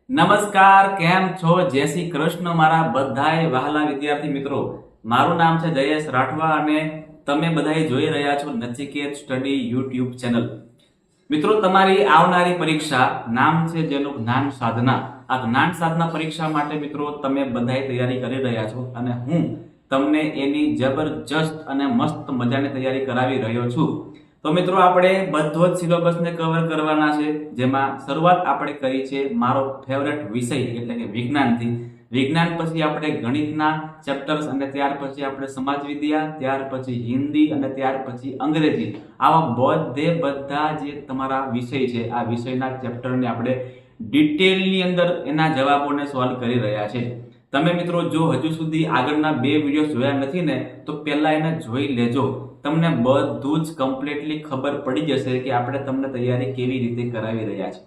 નમસ્કાર, કેમ છો? જય શ્રી કૃષ્ણ મારા બધાય વહાલા વિદ્યાર્થી મિત્રો. મારું નામ છે જયેશ રાઠવા અને તમે બધાય જોઈ રહ્યા છો નચિકેત સ્ટડી યુટ્યુબ ચેનલ. મિત્રો, તમારી આવનારી પરીક્ષા નામ છે જેનું જ્ઞાન સાધના. આ જ્ઞાન સાધના પરીક્ષા માટે મિત્રો તમે બધાય તૈયારી કરી રહ્યા છો અને હું તમને એની જબરજસ્ત અને મસ્ત મજાની તૈયારી કરાવી રહ્યો છું. તો મિત્રો, આપણે બધો જ સિલેબસને કવર કરવાના છે, જેમાં શરૂઆત આપણે કરી છે મારો ફેવરેટ વિષય એટલે કે વિજ્ઞાનથી. વિજ્ઞાન પછી આપણે ગણિતના ચેપ્ટર્સ અને ત્યાર પછી આપણે સમાજ વિદ્યા, ત્યાર પછી હિન્દી અને ત્યાર પછી અંગ્રેજી. આવા બધા જે તમારા વિષય છે આ વિષયના ચેપ્ટરને આપણે ડિટેલની અંદર એના જવાબોને સોલ્વ કરી રહ્યા છે. તમે મિત્રો જો હજુ સુધી આગળના 2 વિડીયો જોયા નથી ને તો પહેલા એને જોઈ લેજો. તમને બધું જ કમ્પ્લીટલી ખબર પડી જશે કે આપણે તમને તૈયારી કેવી રીતે કરાવી રહ્યા છે.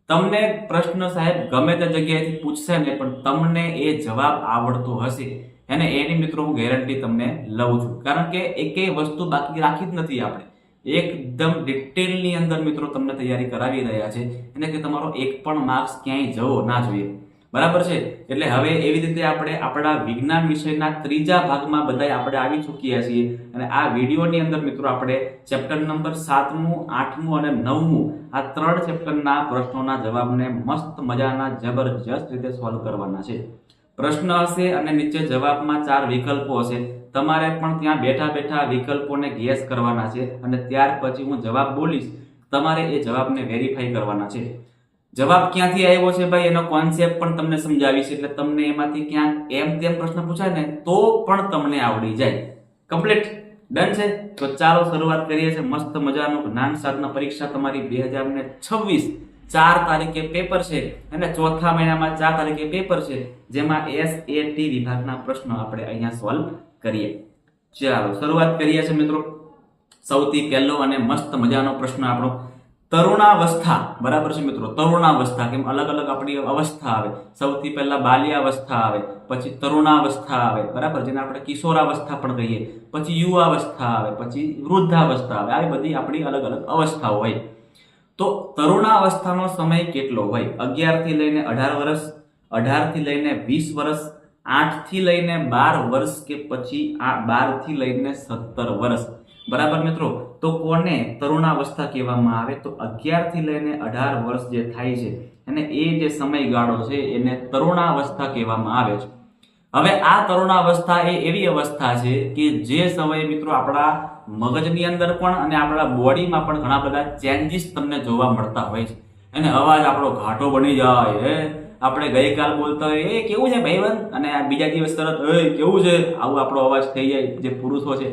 તમને પ્રશ્ન સાહેબ ગમે તે જગ્યાએથી પૂછશે ને પણ તમને એ જવાબ આવડતો હશે અને એની મિત્રો હું ગેરંટી તમને લઉં છું, કારણ કે એકેય વસ્તુ બાકી રાખી જ નથી. આપણે એકદમ ડિટેલની અંદર મિત્રો તમને તૈયારી કરાવી રહ્યા છે એટલે કે તમારો એક પણ માર્ક્સ ક્યાંય જવો ના જોઈએ. બરાબર છે? એટલે હવે એવી રીતે આપણે આપણા વિજ્ઞાન વિષયના 3જા ભાગમાં બધા આપણે આવી ચૂક્યા છીએ અને આ વિડીયોની અંદર મિત્રો આપણે ચેપ્ટર નંબર 7મું, 8મું અને 9મું આ 3 ચેપ્ટરના પ્રશ્નોના જવાબને મસ્ત મજાના જબરજસ્ત રીતે સોલ્વ કરવાના છે. પ્રશ્ન હશે અને નીચે જવાબમાં 4 વિકલ્પો હશે. તમારે પણ ત્યાં બેઠા બેઠા વિકલ્પોને ગેસ કરવાના છે અને ત્યાર પછી હું જવાબ બોલીશ, તમારે એ જવાબને વેરીફાઈ કરવાના છે. જવાબ ક્યાંથી આવ્યો છે ભાઈ એનો કોન્સેપ્ટ પણ તમને સમજાવીશ, એટલે તમને એમાંથી ક્યાંક એમ તેમ પ્રશ્ન પૂછાય ને તો પણ તમને આવડી જાય. કમ્પ્લીટ ડન છે? તો ચાલો શરૂઆત કરીએ છીએ મસ્ત મજાનું જ્ઞાન સાધના પરીક્ષા તમારી 2026 4 તારીખે પેપર છે અને ચોથા મહિનામાં 4 તારીખે પેપર છે, જેમાં SAT વિભાગના પ્રશ્નો આપણે અહીંયા સોલ્વ કરીએ. ચાલો શરૂઆત કરીએ છીએ મિત્રો. સૌથી પહેલો અને મસ્ત મજાનો પ્રશ્ન આપણો તરુણાવસ્થા. બરાબર છે મિત્રો? તરુણાવસ્થા, કેમ અલગ અલગ આપણી અવસ્થા આવે. સૌથી પહેલા બાલ્યાવસ્થા આવે, પછી તરુણાવસ્થા આવે, બરાબર, જેને આપણે કિશોરાવસ્થા પણ કહીએ, પછી યુવાવસ્થા આવે, પછી વૃદ્ધાવસ્થા આવે. આવી બધી આપણી અલગ અલગ અવસ્થાઓ હોય. તો તરુણાવસ્થાનો સમય કેટલો હોય? 11 થી લઈને 18 વર્ષ, 18 થી લઈને 20 વર્ષ, 8 થી લઈને 12 વર્ષ કે પછી 12 થી લઈને 17 વર્ષ. બરાબર મિત્રો? તો કોને તરુણાવસ્થા કહેવામાં આવે? તો 11 થી લઈને 18 વર્ષ જે થાય છે અને એ જે સમયગાળો છે એને તરુણાવસ્થા કહેવામાં આવે છે. હવે આ તરુણાવસ્થા એ એવી અવસ્થા છે કે જે સમયે મિત્રો આપણા મગજની અંદર પણ અને આપણા બોડીમાં પણ ઘણા બધા ચેન્જીસ તમને જોવા મળતા હોય છે અને અવાજ આપણો ઘાટો બની જાય. આપણે ગઈકાલ બોલતા હોય એ કેવું છે ભાઈબંધ, અને બીજા દિવસ તરત કેવું છે, આવું આપણો અવાજ થઈ જાય. જે પુરુષો છે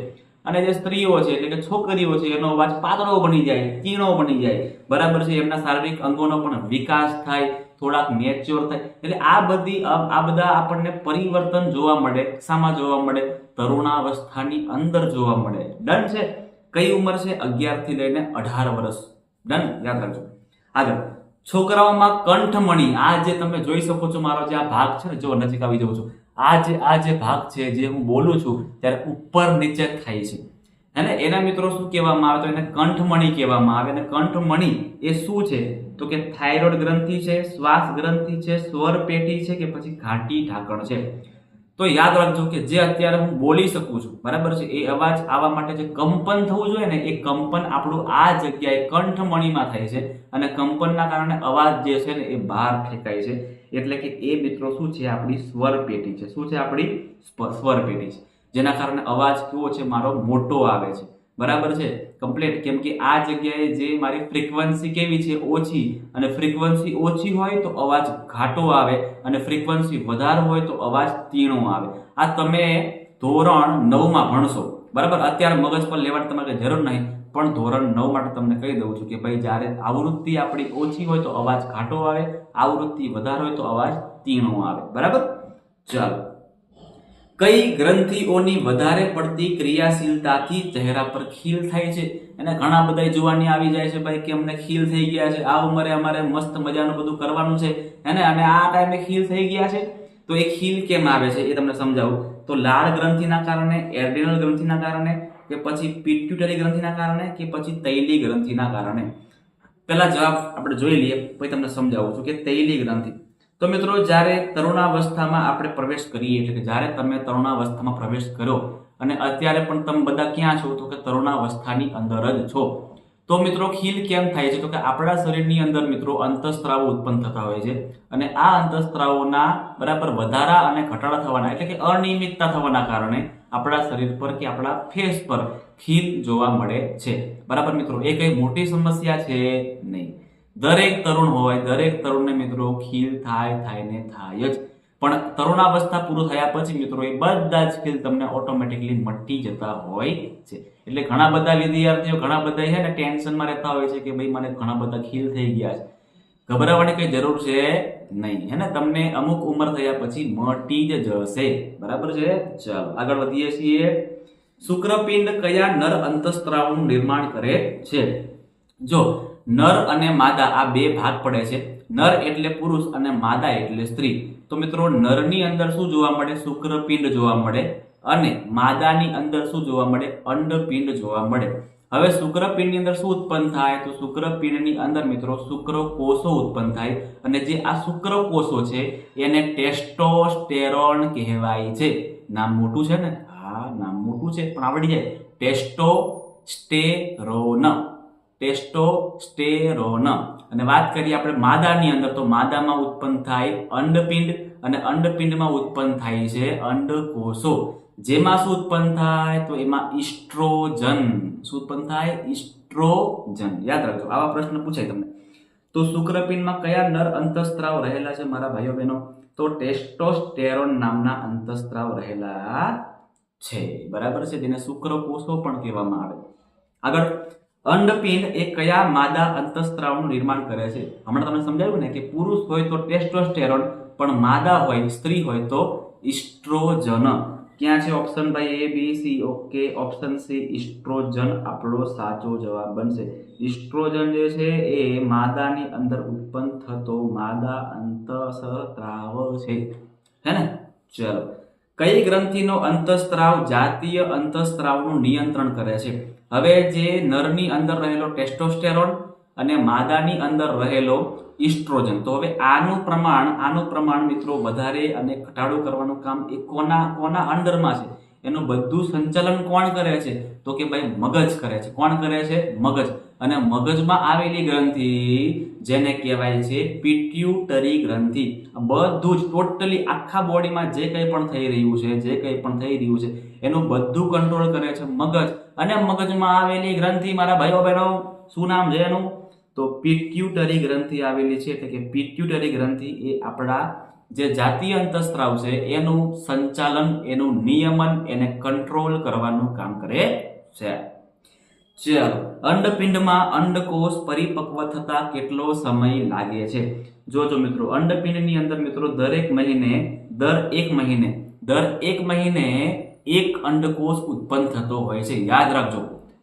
અને જે સ્ત્રીઓ છે એટલે કે છોકરીઓ છે એનો અવાજ પાતળો બની જાય, ચીણો બની જાય. બરાબર છે? એમના શારીરિક અંગોનો પણ વિકાસ થાય, થોડાક મેચ્યોર થાય. એટલે આ બધા આપણને પરિવર્તન જોવા મળે. શામાં જોવા મળે? તરુણાવસ્થાની અંદર જોવા મળે. ડન છે? કઈ ઉંમર છે? 11 થી લઈને 18 વર્ષ. ડન? યાદ રાખજો. આગળ છોકરાઓમાં કંઠમણી. આ જે તમે જોઈ શકો છો મારો જે આ ભાગ છે ને, જો નજીક આવી જાઉં છું, આ જે ભાગ છે જે હું બોલું છું ત્યારે ઉપર નીચે થાય છે અને એના મિત્રો શું કહેવામાં આવે? તો એને કંઠમણી કહેવામાં આવે. અને કંઠમણી એ શું છે? તો કે થાઇરોઇડ ગ્રંથિ છે, શ્વાસ ગ્રંથિ છે, સ્વર પેટી છે કે પછી ઘાટી ઢાંકણ છે. તો યાદ રાખજો કે જે અત્યારે હું બોલી શકું છું, બરાબર છે, એ અવાજ આવવા માટે જે કંપન થવું જોઈએ ને, એ કંપન આપણું આ જગ્યાએ કંઠમણીમાં થાય છે અને કંપનના કારણે અવાજ જે છે ને એ બહાર ફેંકાય છે. એટલે કે એ મિત્રો શું છે? આપણી સ્વર પેટી છે. શું છે? આપણી સ્વર પેટી છે, જેના કારણે અવાજ કેવો છે? મારો મોટો આવે છે. બરાબર છે? કમ્પ્લીટ. કેમ કે આ જગ્યાએ જે મારી ફ્રીક્વન્સી કેવી છે? ઓછી. અને ફ્રીક્વન્સી ઓછી હોય તો અવાજ ઘાટો આવે અને ફ્રીક્વન્સી વધારે હોય તો અવાજ તીણો આવે. આ તમે ધોરણ 9માં ભણશો. બરાબર? અત્યારે મગજ પર લેવાની તમારે જરૂર નહીં, પણ ધોરણ 9 માટે તમને કહી દઉં છું કે ભાઈ જ્યારે આવૃત્તિ આપણી ઓછી હોય તો અવાજ ઘાટો આવે, આવૃત્તિ વધારે હોય તો અવાજ તીણો આવે. બરાબર? ચાલો. કઈ ગ્રંથિઓની વધારે પડતી ક્રિયાશીલતાથી ચહેરા પર ખીલ થાય છે? અને ઘણા બધા જોવાની આવી જાય છે ભાઈ કે અમને ખીલ થઈ ગયા છે, આ ઉંમરે અમારે મસ્ત મજાનું બધું કરવાનું છે અને આ ટાઈમે ખીલ થઈ ગયા છે. તો એ ખીલ કેમ આવે છે એ તમને સમજાવું. તો લાળ ગ્રંથિના કારણે, એડ્રિનલ ગ્રંથિના કારણે કે પછી પિટ્યુટરી ગ્રંથિના કારણે કે પછી તૈલી ગ્રંથિના કારણે? પહેલા જવાબ આપણે જોઈ લઈએ, પછી તમને સમજાવું છું કે તૈલી ગ્રંથિ. તો મિત્રો જ્યારે તરુણાવસ્થામાં આપણે પ્રવેશ કરીએ એટલે કે જ્યારે તમે તરુણાવસ્થામાં પ્રવેશ કરો અને અત્યારે પણ તમે બધા ક્યાં છો તો કે તરુણાવસ્થાની અંદર જ છો તો મિત્રો ખીલ કેમ થાય છે તો કે આપણા શરીરની અંદર મિત્રો અંતઃસ્ત્રાવો ઉત્પન્ન થતા હોય છે અને આ અંતઃસ્ત્રાવોના બરાબર વધારા અને ઘટાડા થવાના એટલે કે અનિયમિતતા થવાના કારણે આપણા શરીર પર કે આપણા ફેસ પર ખીલ જોવા મળે છે બરાબર મિત્રો એ કઈ મોટી સમસ્યા છે નહીં દરેક તરુણ હોય દરેક તરુણને મિત્રો ખીલ થાય ને થાય જ પણ તરુણાવસ્થા પૂરું થયા પછી મિત્રો એ બધા જ ખીલ તમને ઓટોમેટિકલી મટી જતા હોય છે એટલે ઘણા બધા વિદ્યાર્થીઓ ઘણા બધા છે ને ટેન્શનમાં રહેતા હોય છે કે ભાઈ મને ઘણા બધા ખીલ થઈ ગયા છે ગભરાવાની કઈ જરૂર છે નહીં હે ને તમને અમુક ઉંમર થયા પછી મટી જ જશે બરાબર છે ચાલો આગળ વધીએ છીએ શુક્રપિંડ કયા નર અંતઃસ્ત્રાવનું નિર્માણ કરે છે જો નર અને માદા આ બે ભાગ પડે છે નર એટલે પુરુષ અને માદા એટલે સ્ત્રી તો મિત્રો નરની અંદર શું જોવા મળે શુક્રપિંડ જોવા મળે અને માદાની અંદર શું જોવા મળે અંડપિંડ જોવા મળે હવે શુક્રપિંડની અંદર શું ઉત્પન્ન થાય તો શુક્રપિંડની અંદર મિત્રો શુક્રકોષો ઉત્પન્ન થાય અને જે આ શુક્રકોષો છે એને ટેસ્ટોસ્ટેરોન કહેવાય છે નામ મોટું છે ને હા નામ મોટું છે પણ આવડી જાય ટેસ્ટોસ્ટેરોન અને વાત કરીએ આપણે માદાની અંદર તો માદામાં ઉત્પન્ન થાય અંડપિંડ અને અંડપિંડમાં ઉત્પન્ન થાય છે અંડકોષો જેમાં શું ઉત્પન્ન થાય તો એમાં ઈસ્ટ્રોજન શું ઉત્પન્ન થાય ઈસ્ટ્રોજન યાદ રાખજો આવા પ્રશ્ન પૂછાય તમને તો શુક્રપિંડમાં કયા નર અંતઃસ્ત્રાવ રહેલા છે મારા ભાઈઓ બહેનો તો ટેસ્ટોસ્ટેરોન નામના અંતઃસ્ત્રાવ રહેલા છે બરાબર છે જેને શુક્રકોષો પણ કહેવામાં આવે આગળ અંડપિંડ એ કયા માદા અંતઃસ્ત્રાવનું નિર્માણ કરે છે હમણાં તમને સમજાવ્યું ને કે પુરુષ હોય તો ટેસ્ટોસ્ટેરોન પણ માદા હોય સ્ત્રી હોય તો ઈસ્ટ્રોજન ક્યાં છે ઓપ્શન ભાઈ A B C okay option C estrogen આપણો સાચો જવાબ બનશે ઈસ્ટ્રોજન જે છે એ માદાની અંદર ઉત્પન્ન થતો માદા અંતઃસ્ત્રાવ છે હે ને ચલો કઈ ગ્રંથિનો અંતઃસ્ત્રાવ જાતીય અંતઃસ્ત્રાવનું નિયંત્રણ કરે છે હવે જે નરની અંદર રહેલો ટેસ્ટોસ્ટેરોન અને માદાની અંદર રહેલો ઈસ્ટ્રોજન તો હવે આનું પ્રમાણ મિત્રો વધારે અને ઘટાડો કરવાનું કામ એ કોના અંડરમાં છે એનું બધું સંચાલન કોણ કરે છે તો કે ભાઈ મગજ કરે છે કોણ કરે છે મગજ અને મગજમાં આવેલી ગ્રંથિ જેને કહેવાય છે પિટ્યુટરી ગ્રંથિ બધું જ ટોટલી આખા બોડીમાં જે કંઈ પણ થઈ રહ્યું છે એનું બધું કંટ્રોલ કરે છે મગજ અને મગજમાં આવેલી ગ્રંથિ મારા ભાઈઓ બહેનો શું નામ છે એનું તો પિટ્યુટરી ગ્રંથિ આવેલી છે એટલે કે પિટ્યુટરી ગ્રંથિ એ આપણા જે જાતીય અંતઃસ્ત્રાવ છે એનું સંચાલન એનું નિયમન એને કંટ્રોલ કરવાનું કામ કરે છે ચાલો અંડપિંડમાં અંડકોષ પરિપક્વ થતા કેટલો સમય લાગે છે જોજો મિત્રો અંડપિંડની અંદર મિત્રો દર એક મહિને એક અંડકોષ ઉત્પન્ન થતો હોય છે યાદ રાખજો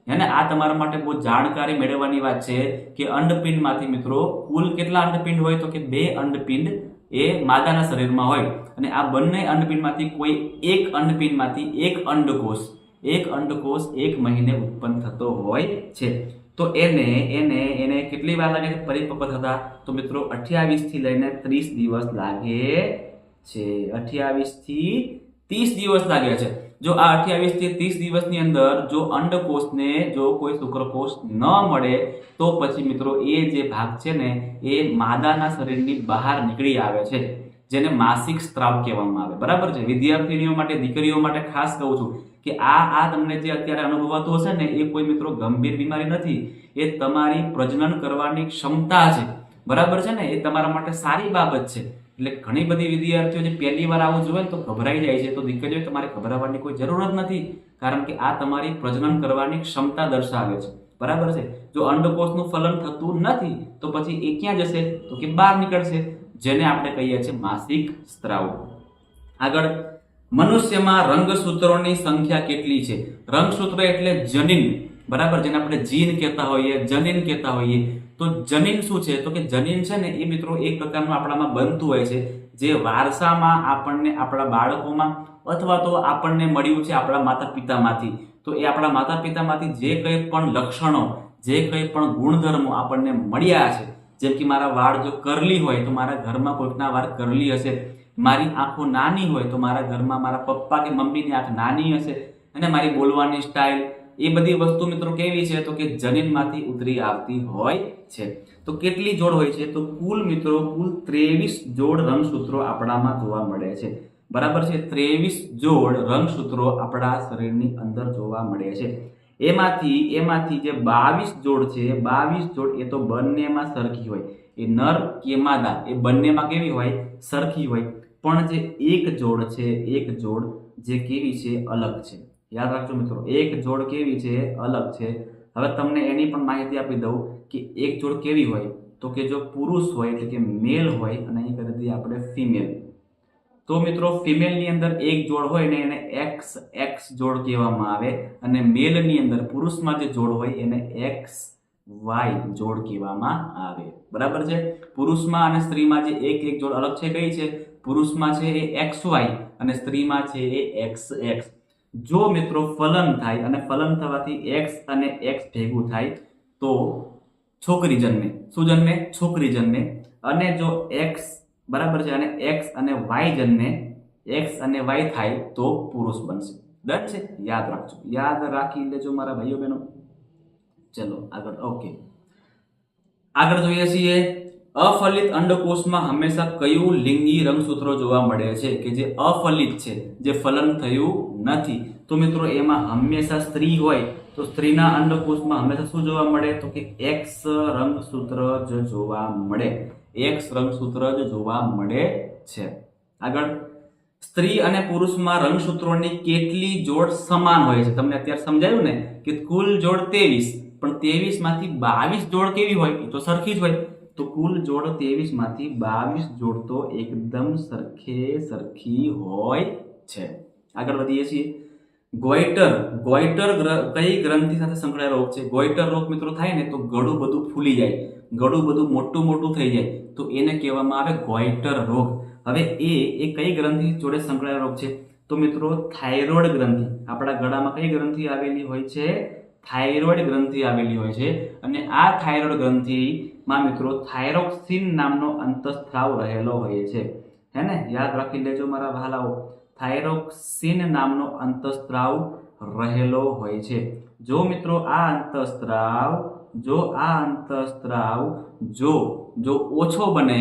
અને આ તમારા માટે બહુ જાણકારી મેળવવાની વાત છે કે અંડપિંડમાંથી મિત્રો કુલ કેટલા અંડપિંડ હોય તો કે 2 અંડપિંડ એ માદાના શરીરમાં હોય અને આ બંને અંડપિંડમાંથી કોઈ એક અંડપિંડમાંથી એક અંડકોષ એક મહિને ઉત્પન્ન થતો હોય છે તો એને કેટલી વાર લાગે છે પરિપક્વ થતા તો મિત્રો 28 થી લઈને 30 દિવસ લાગે છે 28 થી 30 દિવસ લાગે છે જો આ 28 થી 30 દિવસની અંદર જો અંડકોષને જો કોઈ શુક્રકોષ ન મળે તો પછી મિત્રો એ જે ભાગ છે ને એ માદાના શરીરની બહાર નીકળી આવે છે જેને માસિક સ્ત્રાવ કહેવામાં આવે બરાબર છે વિદ્યાર્થીનીઓ માટે દીકરીઓ માટે ખાસ કહું છું કે આ તમને જે અત્યારે અનુભવાતું હશે ને એ કોઈ મિત્રો ગંભીર બીમારી નથી એ તમારી પ્રજનન કરવાની ક્ષમતા છે બરાબર છે ને એ તમારા માટે સારી બાબત છે એટલે ઘણી બધી વિદ્યાર્થીઓ જે પહેલી વાર આવું જોઈએ તો ગભરાઈ જાય છે તો દીકરીઓ તમારે ગભરાવાની કોઈ જરૂર જ નથી કારણ કે આ તમારી પ્રજનન કરવાની ક્ષમતા દર્શાવે છે બરાબર છે જો અંડકોષનું ફલન થતું નથી તો પછી એ ક્યાં જશે તો કે બહાર નીકળશે જેને આપણે કહીએ છીએ માસિક સ્ત્રાવ આગળ મનુષ્યમાં રંગસૂત્રોની સંખ્યા કેટલી છે રંગસૂત્ર એટલે જનીન બરાબર જેને આપણે જીન કહેતા હોઈએ જનીન કહેતા હોઈએ તો જનીન શું છે તો કે જનીન છે ને એ મિત્રો એક પ્રકારનું આપણામાં બનતું હોય છે જે વારસામાં આપણને આપણા બાળકોમાં અથવા તો આપણને મળ્યું છે આપણા માતા પિતામાંથી તો એ આપણા માતા પિતામાંથી જે કંઈ પણ લક્ષણો જે કંઈ પણ ગુણધર્મો આપણને મળ્યા છે જેમ કે મારા વાળ જો કરલી હોય તો મારા ઘરમાં કોઈકના વાળ કરલી હશે, મારી આંખો નાની હોય તો મારા ઘરમાં મારા પપ્પા કે મમ્મીની આંખ નાની હશે, અને મારી બોલવાની સ્ટાઇલ, એ બધી વસ્તુ મિત્રો કેવી છે તો કે જનીનમાંથી ઉતરી આવતી હોય છે. તો કેટલી જોડ હોય છે તો કુલ મિત્રો કુલ 23 જોડ રંગસૂત્રો આપણામાં જોવા મળે છે. બરાબર છે, 23 જોડ રંગસૂત્રો આપણા શરીરની અંદર જોવા મળે છે. એમાંથી જે 22 જોડ છે, 22 જોડ એ તો બંનેમાં સરખી હોય, એ નર કે માદા એ બંનેમાં કેવી હોય સરખી હોય, પણ જે એક જોડ છે, એક જોડ જે કેવી છે અલગ છે. યાદ રાખજો મિત્રો, એક જોડ કેવી છે અલગ છે. હવે તમને એની પણ માહિતી આપી દઉં કે એક જોડ કેવી હોય તો કે જો પુરુષ હોય એટલે કે મેલ હોય, અને અહીં કરી દઈએ આપણે ફિમેલ. તો મિત્રો ફિમેલની અંદર એક જોડ હોય ને એને એક્સ એક્સ જોડ કહેવામાં આવે, અને મેલની અંદર પુરુષમાં જે જોડ હોય એને એક્સ વાય જોડ કહેવામાં આવે. બરાબર છે, પુરુષમાં અને સ્ત્રીમાં જે એક એક જોડ અલગ છે કઈ છે, પુરુષમાં છે એ એક્સ વાય અને સ્ત્રીમાં છે એ એક્સ એક્સ. જો મિત્રો ફલન થાય અને ફલન થવાથી એક્સ અને એક્સ ભેગું થાય તો છોકરી જન્મે. શું જન્મે? છોકરી જન્મે. અને જો એક્સ બરાબર છે અને એક્સ અને વાય જન્મે, એક્સ અને વાય થાય તો પુરુષ બનશે. ડન છે? યાદ રાખજો, યાદ રાખી લેજો મારા ભાઈઓ બહેનો. ચલો આગળ. ઓકે, આગળ જોઈએ છીએ અફલિત અંડકોષમાં હંમેશા કયું લિંગી રંગસૂત્રો જોવા મળે છે કે જે અફલિત છે, જે ફલન થયું નથી. તો મિત્રો એમાં હંમેશા સ્ત્રી હોય તો સ્ત્રીના અંડકોષમાં હંમેશા શું જોવા મળે તો કે એક્સ રંગસૂત્ર જ જોવા મળે, એક્સ રંગસૂત્ર જ જોવા મળે છે. આગળ, સ્ત્રી અને પુરુષમાં રંગસૂત્રોની કેટલી જોડ સમાન હોય છે? તમને અત્યારે સમજાયું ને કે કુલ જોડ 23, પણ 23 માંથી 22 જોડ કેવી હોય એ તો સરખી જ હોય. તો કુલ જોડ 23 માંથી 22 જોડ તો એકદમ સરખી હોય છે. આગળ વધીએ છીએ. ગોઈટર કઈ ગ્રંથિ સાથે સંકળાયેલો રોગ છે? ગોઈટર રોગ મિત્રો થાય ને તો ગળું બધું ફૂલી જાય, ગળું બધું મોટું થઈ જાય, તો એને કહેવામાં આવે ગોઈટર રોગ. હવે એ કઈ ગ્રંથિ જોડે સંકળાયેલો રોગ છે? તો મિત્રો થાઇરોઇડ ગ્રંથિ. આપણા ગળામાં કઈ ગ્રંથિ આવેલી હોય છે? થાઇરોઇડ ગ્રંથિ આવેલી હોય છે. અને આ થાઇરોઇડ ગ્રંથિમાં મિત્રો થાઇરોક્સિન નામનો અંતઃસ્ત્રાવ રહેલો હોય છે. હે ને? યાદ રાખી લેજો મારા વહાલાઓ, થાઇરોક્સિન નામનો અંતઃસ્ત્રાવ રહેલો હોય છે. જો મિત્રો આ અંતઃસ્ત્રાવ જો ઓછો બને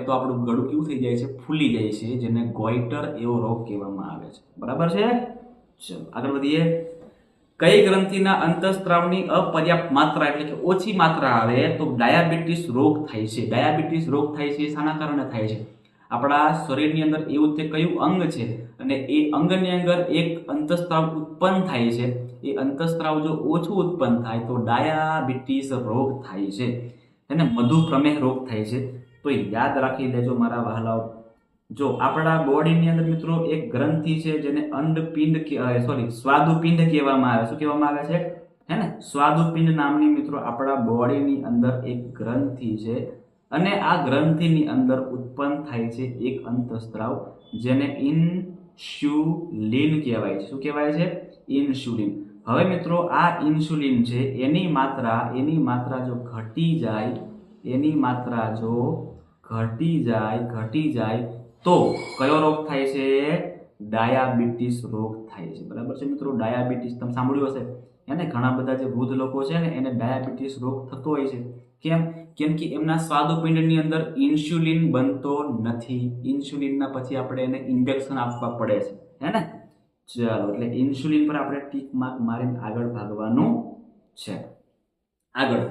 તો આપણું ગળું કેવું થઈ જાય છે? ફૂલી જાય છે, જેને ગોઈટર એવો રોગ કહેવામાં આવે છે. બરાબર છે? ચલો આગળ વધીએ. કઈ ગ્રંથિના અંતઃસ્ત્રાવની અપર્યાપ્ત માત્રા એટલે કે ઓછી માત્રા આવે તો ડાયાબિટીસ રોગ થાય છે. ડાયાબિટીસ રોગ થાય છે શાના કારણે થાય છે? આપણા શરીરની અંદર એવું તે કયું અંગ છે અને એ અંગની અંદર એક અંતઃસ્ત્રાવ ઉત્પન્ન થાય છે, એ અંતઃસ્ત્રાવ જો ઓછું ઉત્પન્ન થાય તો ડાયાબિટીસ રોગ થાય છે, એને મધુપ્રમેહ રોગ થાય છે. તો યાદ રાખી લેજો મારા વહાલાઓ. જો આપણા બોડીની અંદર મિત્રો એક ગ્રંથિ છે જેને સ્વાદુપિંડ કહેવામાં આવે. શું કહેવામાં આવે છે? હે ને? સ્વાદુપિંડ નામની મિત્રો આપણા બોડીની અંદર એક ગ્રંથિ છે, અને આ ગ્રંથિની અંદર ઉત્પન્ન થાય છે એક અંતઃસ્ત્રાવ જેને ઇન્સ્યુલિન કહેવાય છે. શું કહેવાય છે? ઇન્સ્યુલિન. હવે મિત્રો આ ઇન્સ્યુલિન છે એની માત્રા જો ઘટી જાય તો કયો રોગ થાય છે? ડાયાબિટીસ રોગ થાય છે. બરાબર છે મિત્રો? ડાયાબિટીસ તમે સાંભળ્યું હશે, એને ઘણા બધા જે વૃદ્ધ લોકો છે ને એને ડાયાબિટીસ રોગ થતો હોય છે. કેમ કે એમના સ્વાદુપિંડની અંદર ઇન્સ્યુલિન બનતો નથી. ઇન્સ્યુલિનના પછી આપણે એને ઇન્જેક્શન આપવા પડે છે, હે ને? ચાલો, એટલે ઇન્સ્યુલિન પર આપણે ટીક માર્ક મારીને આગળ ભાગવાનું છે. આગળ,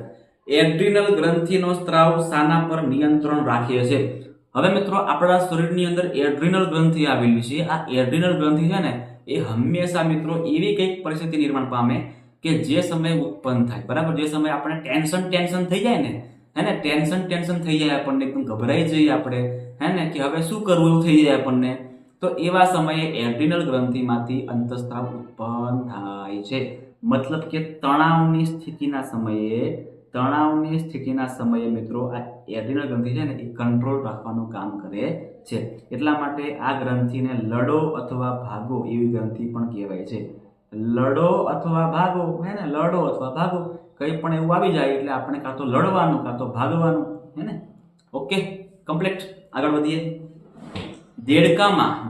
એડ્રિનલ ગ્રંથિનો સ્ત્રાવ શાના પર નિયંત્રણ રાખે છે? હવે મિત્રો આપણા શરીરની અંદર એડ્રિનલ ગ્રંથિ આવેલી છે. આ એડ્રિનલ ગ્રંથિ છે ને એ હંમેશા મિત્રો એવી કંઈક પરિસ્થિતિ નિર્માણ પામે કે જે સમય ઉત્પન્ન થાય, બરાબર, જે સમય આપણે ટેન્શન થઈ જાય ને, હે ને, ટેન્શન થઈ જાય આપણને, એકદમ ગભરાઈ જઈએ આપણે, હે ને, કે હવે શું કરવું એવું થઈ જાય આપણને. તો એવા સમયે એડ્રિનલ ગ્રંથિમાંથી અંતઃસ્ત્રાવ ઉત્પન્ન થાય છે. મતલબ કે તણાવની સ્થિતિના સમયે મિત્રો આ એડ્રિનલ ગ્રંથિ છે ને એ કંટ્રોલ રાખવાનું કામ કરે છે. એટલા માટે આ ગ્રંથિને લડો અથવા ભાગો એવી ગ્રંથિ પણ કહેવાય છે. લડો અથવા ભાગો, હે ને, લડો અથવા ભાગો, કંઈ પણ એવું આવી જાય એટલે આપણે કાં તો લડવાનું કાં તો ભાગવાનું, હે ને. Okay, complete. આગળ વધીએ.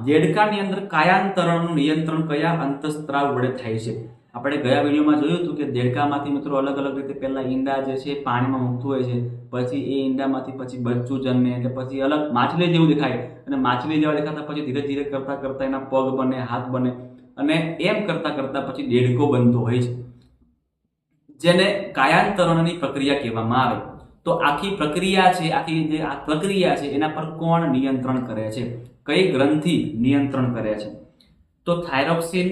દેડકાની અંદર કાયાંતરણનું નિયંત્રણ કયા અંતઃસ્ત્રાવ વડે થાય છે? આપણે ગયા વિડીયોમાં જોયું હતું કે દેડકામાંથી મિત્રો અલગ અલગ રીતે પહેલા ઈંડા જે છે પાણીમાં મૂકતું હોય છે, પછી એ ઈંડામાંથી પછી બચ્ચું જન્મે, એટલે પછી અલગ માછલી જેવું દેખાય, અને માછલી જેવા દેખાતા પછી ધીરે ધીરે કરતા કરતા એના પગ બને, હાથ બને, અને એમ કરતા કરતા પછી દેડકો બનતો હોય છે, જેને કાયાંતરણની પ્રક્રિયા કહેવામાં આવે. તો આખી પ્રક્રિયા છે, આખી જે આ પ્રક્રિયા છે એના પર કોણ નિયંત્રણ કરે છે? કઈ ગ્રંથિ નિયંત્રણ કરે છે? તો થાઇરોક્સિન,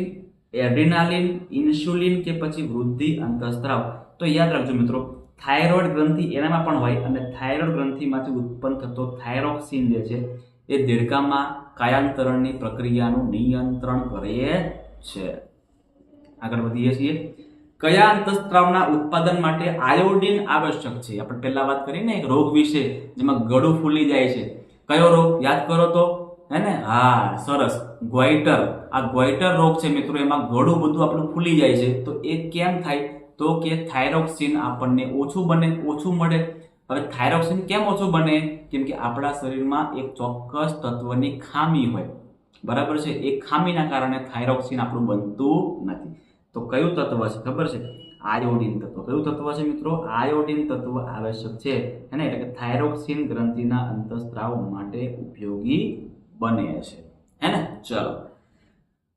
એડ્રીનાલિન, ઇન્સ્યુલિન કે પછી વૃદ્ધિ અંતઃસ્ત્રાવ? તો યાદ રાખજો મિત્રો, થાઇરોઇડ ગ્રંથિ એનામાં પણ હોય, અને થાઇરોઇડ ગ્રંથિમાંથી ઉત્પન્ન થતો થાઇરોક્સિન જે છે એ દેડકામાં કાયાંતરણની પ્રક્રિયાનું નિયંત્રણ કરે છે. આગળ વધીએ છીએ. કયા અંતઃસ્ત્રાવના ઉત્પાદન માટે આયોડિન આવશ્યક છે? આપણે પહેલા વાત કરીને એક રોગ વિશે, જેમાં ગળું ફૂલી જાય છે. કયો રોગ? યાદ કરો તો, હે ને? હા, સરસ, ગ્વાઇટર. આ ગ્વાઇટર રોગ છે મિત્રો, એમાં ગળું બધું આપણું ફૂલી જાય છે. તો એ કેમ થાય? તો કે થાઇરોક્સિન આપણને ઓછું મળે. હવે થાઇરોક્સિન કેમ ઓછું બને? કેમ કે આપણા શરીરમાં એક ચોક્કસ તત્વની ખામી હોય, બરાબર છે. એ ખામીના કારણે થાઇરોક્સિન આપણું બનતું નથી. તો કયું તત્વ છે ખબર છે? આયોડિન તત્વ. કયું તત્વ છે મિત્રો? આયોડિન તત્વ આવશ્યક છે, એટલે કે થાઇરોક્સિન ગ્રંથિના અંતઃસ્ત્રાવ માટે ઉપયોગી બને છે, હે ને. ચલો,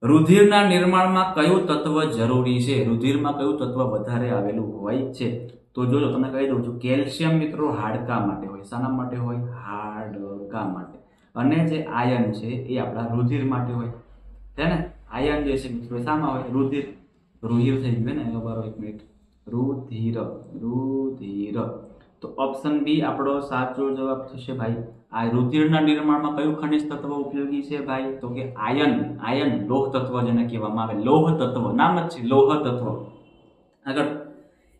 રુધિરના નિર્માણમાં કયું તત્વ જરૂરી છે? રુધિરમાં કયું તત્વ વધારે આવેલું હોય છે? તો જોજો, તમને કહી દઉં છું, કેલ્શિયમ મિત્રો હાડકા માટે હોય. શાના માટે હોય? હાડકા માટે. અને જે આયન છે એ આપણા રુધિર માટે હોય, છે ને. આયન જે છે મિત્રો શામાં હોય? રૂધિર થઈ ગયું ને, બરાબર, 1 મિનિટ. રુધિર. તો ઓપ્શન બી આપણો સાચો જવાબ થશે ભાઈ. આ રુધિરના નિર્માણમાં કયું ખનિજ તત્વ ઉપયોગી છે ભાઈ? તો કે આયન, લોહ તત્વ જેને કહેવામાં આવે. લોહ તત્વ નામ જ છે, લોહ તત્વ. આગળ,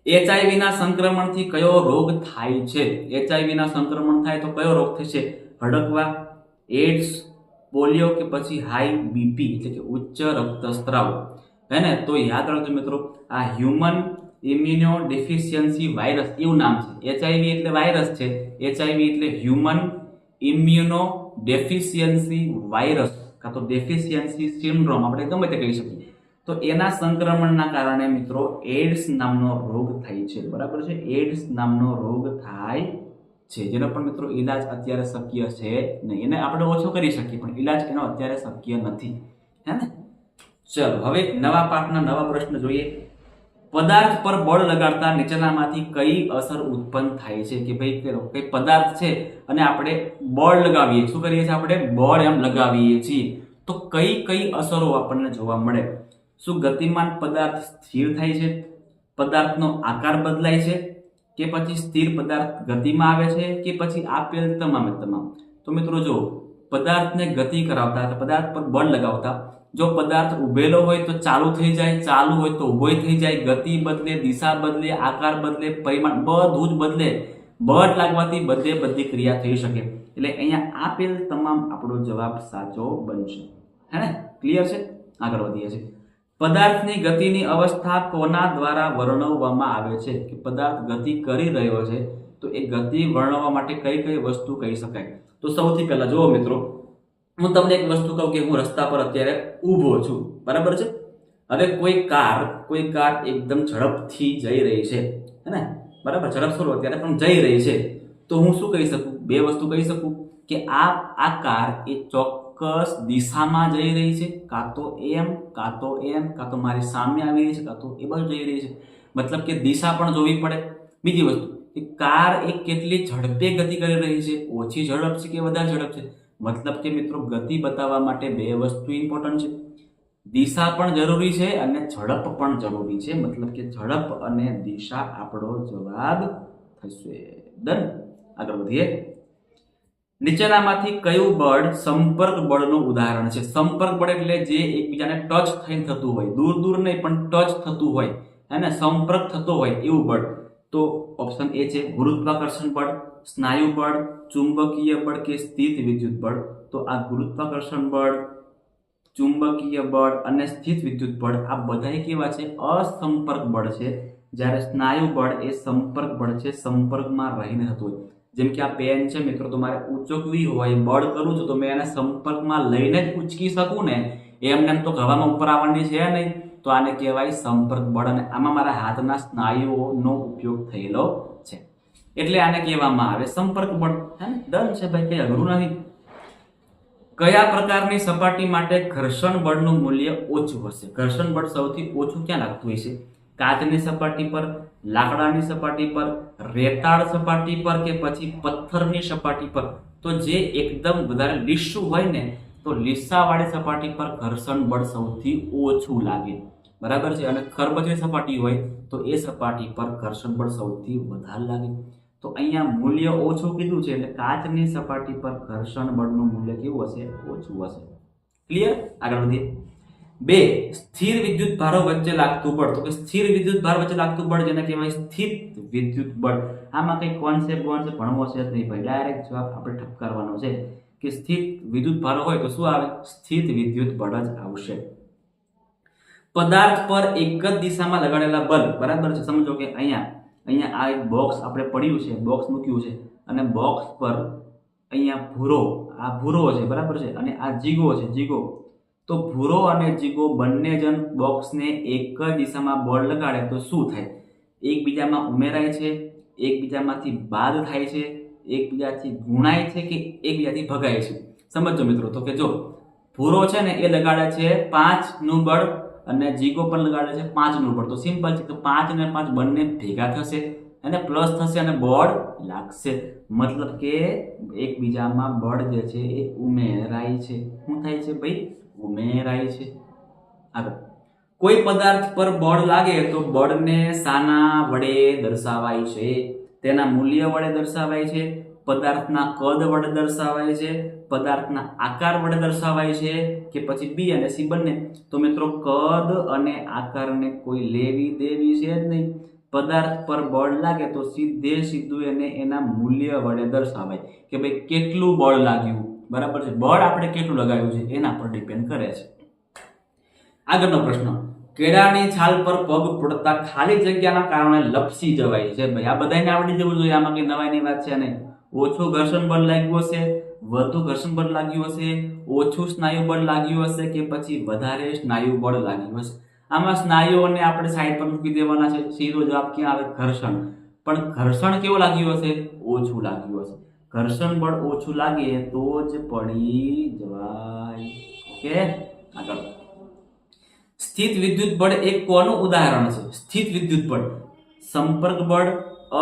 HIV ના સંક્રમણથી કયો રોગ થાય છે? HIV ના સંક્રમણ થાય તો કયો રોગ થશે? હડકવા, એડ્સ, પોલિયો કે પછી હાઈ બીપી એટલે કે ઉચ્ચ રક્તસ્રાવ, હે ને. તો યાદ રાખજો મિત્રો, આ હ્યુમન ઇમ્યુનો ડેફિશિયન્સી વાયરસ એવું નામ છે. HIV એટલે વાયરસ છે, HIV એટલે હ્યુમન ઇમ્યુનો ડેફિશિયન્સી વાયરસ કાં તો ડેફિશિયન્સી સિન્ડ્રોમ, આપણે ગમે તે કહી શકીએ. તો એના સંક્રમણના કારણે મિત્રો એડ્સ નામનો રોગ થાય છે, બરાબર છે. એડ્સ નામનો રોગ થાય છે, જેનો પણ મિત્રો ઈલાજ અત્યારે શક્ય છે નહીં. એને આપણે ઓછો કરી શકીએ, પણ ઈલાજ એનો અત્યારે શક્ય નથી, હે ને. ચલો, હવે નવા પાઠના નવા પ્રશ્ન જોઈએ. પદાર્થ પર બળ લગાડતા નીચેનામાંથી કઈ અસર ઉત્પન્ન થાય છે? કે ભાઈ કઈ પદાર્થ છે અને આપણે બળ લગાવીએ, શું કરીએ છીએ આપણે? બળ એમ લગાવીએ છીએ. તો કઈ અસરો આપણને જોવા મળે? શું ગતિમાન પદાર્થ સ્થિર થાય છે? પદાર્થનો આકાર બદલાય છે? કે પછી સ્થિર પદાર્થ ગતિમાં આવે છે? કે પછી આપેલ તમામ? તો મિત્રો જો, પદાર્થને ગતિ કરાવતા, પદાર્થ પર બળ લગાવતા, જો પદાર્થ ઉભેલો હોય તો ચાલુ થઈ જાય, ચાલુ હોય તો ઉભો થઈ જાય, ગતિ બદલે, દિશા બદલે, આકાર બદલે, પરિમાણ બધું જ બદલે. બળ લાગવાથી બધી ક્રિયા થઈ શકે. એટલે અહીંયા આપેલ તમામ આપણો જવાબ સાચો બનશે, હે ને. ક્લિયર છે? આગળ વધીએ છીએ. પદાર્થની ગતિની અવસ્થા કોના દ્વારા વર્ણવવામાં આવે છે? કે પદાર્થ ગતિ કરી રહ્યો છે તો એ ગતિ વર્ણવવા માટે કઈ વસ્તુ કહી શકાય? તો સૌથી પહેલા જુઓ મિત્રો, હું તમને એક વસ્તુ કહું કે હું રસ્તા પર અત્યારે ઊભો છું, બરાબર છે. હવે કોઈ કાર એકદમ ઝડપથી જઈ રહી છે, હે ને, બરાબર. ઝડપ થોડો અત્યારે પણ જઈ રહી છે. તો હું શું કહી શકું? બે વસ્તુ કહી શકું કે આ કાર એ ચોક્કસ દિશામાં જઈ રહી છે, કાં તો એમ કાં તો મારી સામે આવી રહી છે, કાં તો એ બાજુ જઈ રહી છે. મતલબ કે દિશા પણ જોવી પડે. બીજી વસ્તુ કે કાર એ કેટલી ઝડપે ગતિ કરી રહી છે, ઓછી ઝડપ છે કે વધારે ઝડપ છે. મતલબ કે મિત્રો ગતિ બતાવવા માટે બે વસ્તુ ઇમ્પોર્ટન્ટ છે, દિશા પણ જરૂરી છે અને ઝડપ પણ જરૂરી છે. મતલબ કે ઝડપ અને દિશા આપણો જવાબ થશે. ડન. આગળ વધીએ. નીચેનામાંથી કયું બળ સંપર્ક બળનું ઉદાહરણ છે? સંપર્ક બળ એટલે જે એકબીજાને ટચ થઈને થતું હોય, દૂર નહીં પણ ટચ થતું હોય, અને સંપર્ક થતો હોય એવું બળ. તો ઓપ્શન એ છે ગુરુત્વાકર્ષણ બળ, સ્નાયુ બળ, ચુંબકીય બળ કે સ્થિત વિદ્યુત બળ. તો આ ગુરુત્વાકર્ષણ બળ, ચુંબકીય બળ અને સ્થિત વિદ્યુત બળ આ બધા કેવા છે? અસંપર્ક બળ છે. જ્યારે સ્નાયુ બળ એ સંપર્ક બળ છે, સંપર્કમાં રહીને થતું હોય. જેમ કે આ પેન છે મિત્રો, તમારે ઉચકવી હોય, બળ કરું છું તો મેં એને સંપર્કમાં લઈને જ ઉચકી શકું ને, એમને તો હવામાં ઉપર આવવાની છે નહીં, તો આને કહેવાય સંપર્ક બળ. અને આમાં મારા હાથના સ્નાયુઓનો ઉપયોગ થયેલો છે, એટલે આને કહેવામાં આવે સંપર્ક બળ. હે ને? ડન છે ભાઈ, કઈ અઘરું નથી. કયા પ્રકારની સપાટી માટે ઘર્ષણ બળનું મૂલ્ય ઓછું હશે? ઘર્ષણ બળ સૌથી ઓછું ક્યાં લાગતું હોય છે? કાચની સપાટી પર, લાકડાની સપાટી પર, રેતાળ સપાટી પર, કે પછી પથ્થરની સપાટી પર? તો જે એકદમ વધારે લીસું હોય ને, તો લીસાવાળી સપાટી પર ઘર્ષણ બળ સૌથી ઓછું લાગે. બરાબર છે. અને ખરબચડી સપાટી હોય તો એ સપાટી પર ઘર્ષણ બળ સૌથી વધારે લાગે. તો અહીંયા મૂલ્ય ઓછું કીધું છે, એટલે કાચની સપાટી પર ઘર્ષણ બળનું મૂલ્ય કેવું હશે? ઓછું હશે. ક્લિયર? આગળ વધીએ. 2. સ્થિર વિદ્યુત ભારો વચ્ચે લાગતું બળ. તો કે સ્થિર વિદ્યુત ભાર વચ્ચે લાગતું બળ જેને કહેવાય સ્થિત વિદ્યુત બળ. આમાં કઈ કોન્સેપ્ટ ભણવો છે નહીં ભાઈ, ડાયરેક્ટ જવાબ આપણે ઠપકારવાનો છે કે સ્થિત વિદ્યુત ભારો હોય તો શું આવે? સ્થિત વિદ્યુત બળ જ આવશે. પદાર્થ પર એક જ દિશામાં લગાડેલા બળ. બરાબર છે. સમજો કે અહીંયા આ એક બોક્સ આપણે પડ્યું છે, બોક્સ મૂક્યું છે, અને બોક્સ પર અહીંયા ભૂરો છે. બરાબર છે. અને આ જીગો છે, જીગો. તો ભૂરો અને જીગો બંને જણ બોક્સને એક જ દિશામાં બળ લગાડે તો શું થાય? એકબીજામાં ઉમેરાય છે, એકબીજામાંથી બાદ થાય છે, એકબીજાથી ગુણાય છે, કે એકબીજાથી ભગાય છે? સમજો મિત્રો. તો કે જો ભૂરો છે ને એ લગાડે છે 5 નું બળ, અને જીગો પણ લગાડે છે 5 નું બળ. તો સિમ્પલ છે, તો 5 અને 5 બંને ભેગા થશે અને પ્લસ થશે અને બળ લાગશે. મતલબ કે એકબીજામાં બળ જે છે એ ઉમેરાય છે. શું થાય છે ભાઈ? ઉમેરાય છે. આગળ. કોઈ પદાર્થ પર બળ લાગે તો બળને શાના વડે દર્શાવાય છે? તેના મૂલ્ય વડે દર્શાવાય છે, પદાર્થના કદ વડે દર્શાવાય છે, પદાર્થના આકાર વડે દર્શાવાય છે, કે પછી બી અને સી બંને? તો મિત્રો કદ અને આકારને કોઈ લેવી દેવી છે જ નહીં. પદાર્થ પર બળ લાગે તો સીધું એને એના મૂલ્ય વડે દર્શાવાય કે ભાઈ કેટલું બળ લાગ્યું. બરાબર છે. બળ આપણે કેટલું લગાવ્યું છે એના પર ડિપેન્ડ કરે છે. આગળનો પ્રશ્ન. કેળાની છાલ પર પગ પડતા ખાલી જગ્યાના કારણે લપસી જવાય છે. ભાઈ આ બધાને આવડી જવું જોઈએ, આમાં કઈ નવાઈની વાત છે નહીં. ઓછું ઘર્ષણ બળ લાગ્યું હશે, વધુ ઘર્ષણ બળ લાગ્યું હશે, ઓછું સ્નાયુ બળ લાગ્યું હશે, કે પછી વધારે સ્નાયુ બળ લાગ્યું હશે? આમાં સ્નાયુઓને આપણે સાઈડ પર મૂકી દેવાના છે. સીધો જવાબ ક્યાં આવે? ઘર્ષણ. પણ ઘર્ષણ કેવું લાગ્યું હશે? ઓછું લાગ્યું હશે. ઘર્ષણ બળ ઓછું લાગે તો જ પડી જવાય. ઓકે. આગળ. સ્થિત વિદ્યુત બળ એક કોનું ઉદાહરણ છે? સ્થિત વિદ્યુત બળ સંપર્ક બળ,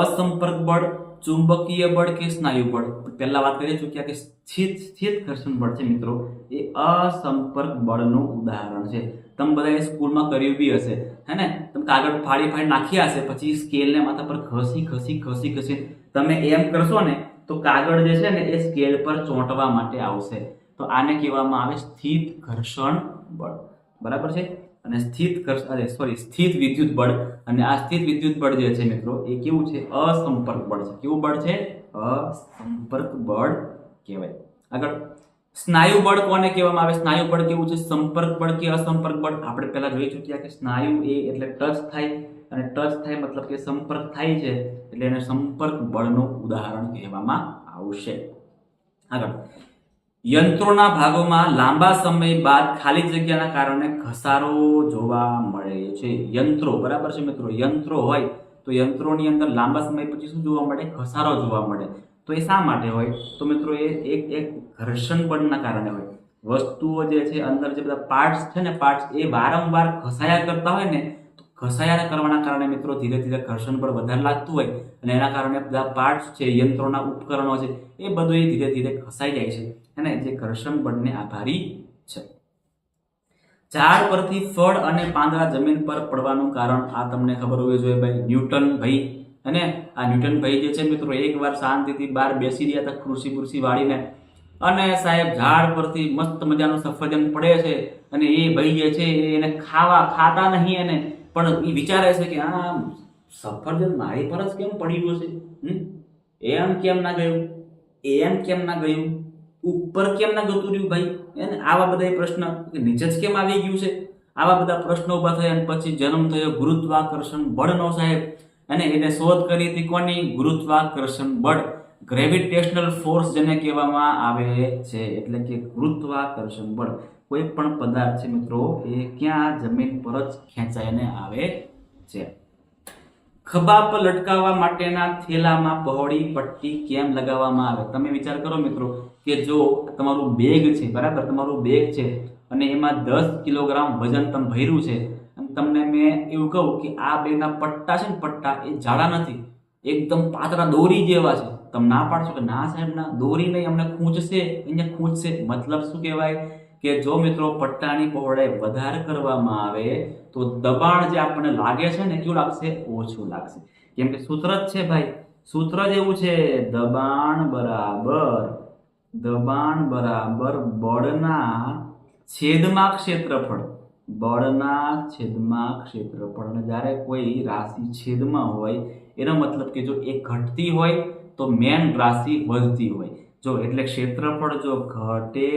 અસંપર્ક બળ, ચુંબકીય બળ કે સ્નાયુ બળ? પહેલા વાત કરી ચૂક્યા કે સ્થિત ઘર્ષણ બળ છે મિત્રો એ અસંપર્ક બળનું ઉદાહરણ છે. તમે બધાએ સ્કૂલમાં કર્યું બી હશે, હે ને? તમે કાગળ ફાડી નાખ્યા હશે, પછી સ્કેલને માથા પર ઘસી તમે એમ કરશો ને તો કાગળ જે છે ને એ સ્કેલ પર ચોંટવા માટે આવશે. તો આને કહેવામાં આવે સ્થિત ઘર્ષણ બળ. બરાબર છે. અને સ્થિત વિદ્યુત બળ. અને આ સ્થિત વિદ્યુત બળ જે છે મિત્રો એ કેવું છે? અસંપર્ક બળ છે. કેવું બળ છે? અસંપર્ક બળ કહેવાય. આગળ. સ્નાયુ બળ કોને કહેવામાં આવે? સ્નાયુ બળ કેવું છે? સંપર્ક બળ કે અસંપર્ક બળ? આપણે પહેલા જોઈ ચૂક્યા કે સ્નાયુ એટલે ટચ થાય, અને ટચ થાય મતલબ કે સંપર્ક થાય છે, એટલે એને સંપર્ક બળનું ઉદાહરણ કહેવામાં આવશે. આગળ. યંત્રોના ભાગોમાં લાંબા સમય બાદ ખાલી જગ્યાના કારણે ઘસારો જોવા મળે છે. યંત્રો. બરાબર છે મિત્રો. યંત્રો હોય તો યંત્રોની અંદર લાંબા સમય પછી શું જોવા મળે? ઘસારો જોવા મળે. તો એ શા માટે હોય? તો મિત્રો એ એક ઘર્ષણ બળના કારણે હોય. વસ્તુઓ જે છે અંદર જે બધા પાર્ટ્સ છે ને, પાર્ટ્સ એ વારંવાર ઘસાયા કરતા હોય ને, તો ઘસાયા કરવાના કારણે મિત્રો ધીરે ધીરે ઘર્ષણ બળ વધારે લાગતું હોય, અને એના કારણે બધા પાર્ટ્સ છે, યંત્રોના ઉપકરણો છે, એ બધું એ ધીરે ધીરે ઘસાઈ જાય છે, અને જે ઘર્ષણ બળને આભારી છે. ઝાડ પરથી ફળ અને પાંદડા જમીન પર પડવાનું કારણ આ તમને ખબર હોવી જોઈએ ભાઈ. ન્યૂટન ભાઈ, અને આ ન્યૂટન ભાઈ જે છે મિત્રો એકવાર શાંતિથી બહાર બેસી રહ્યા હતા ખુરશી વાળીને, અને સાહેબ ઝાડ પરથી મસ્ત મજાનું સફરજન પડે છે, અને એ ભાઈ જે છે એને ખાતા નહીં, એને પણ એ વિચારે છે કે આ સફરજન મારી પર જ કેમ પડ્યું છે, એમ કેમ ના ગયું, ઉપર કેમ ના ગતું રહ્યું ભાઈ? એને આવા બધા પ્રશ્ન, નીચે જ કેમ આવી ગયું છે? આવા બધા પ્રશ્નો ઉભા થયા અને પછી જન્મ થયો ગુરુત્વાકર્ષણ બળનો સાહેબ. અને એને શોધ કરી હતી કોની? ગુરુત્વાકર્ષણ બળ, ગ્રેવિટેશનલ ફોર્સ જેને કહેવામાં આવે છે. એટલે કે ગુરુત્વાકર્ષણ બળ કોઈ પણ પદાર્થ છે મિત્રો એ ક્યાં? જમીન પર જ ખેંચાઈને આવે છે. ખભા પર લટકાવવા માટેના થેલામાં પહોળી પટ્ટી કેમ લગાવવામાં આવે? તમે વિચાર કરો મિત્રો કે જો તમારું બેગ છે, બરાબર, તમારું બેગ છે અને એમાં 10 કિલોગ્રામ વજન તમે ભર્યું છે અને તમને મેં એવું કહું કે આ બેગના પટ્ટા છે ને, પટ્ટા એ જાડા નથી, એકદમ પાતળા દોરી જેવા છે. તમે ના પાડશો કે ના સાહેબ ના, દોરી નહીં, અમને ખૂંચશે, અહીંયા ખૂંચશે. મતલબ શું કહેવાય કે જો મિત્રો પટ્ટાની પહોળાઈ વધારે કરવામાં આવે તો દબાણ જે આપણને લાગે છે ને કેવું લાગશે? ઓછું લાગશે. કેમ કે સૂત્ર જ છે ભાઈ, સૂત્ર જ એવું છે, દબાણ બરાબર બળના છેદમાં ક્ષેત્રફળ. બળના છેદમાં ક્ષેત્રફળ. અને જ્યારે કોઈ રાશિ છેદમાં હોય એનો મતલબ કે જો એ ઘટતી હોય તો મેન રાશિ વધતી હોય. જો એટલે ક્ષેત્રફળ જો ઘટે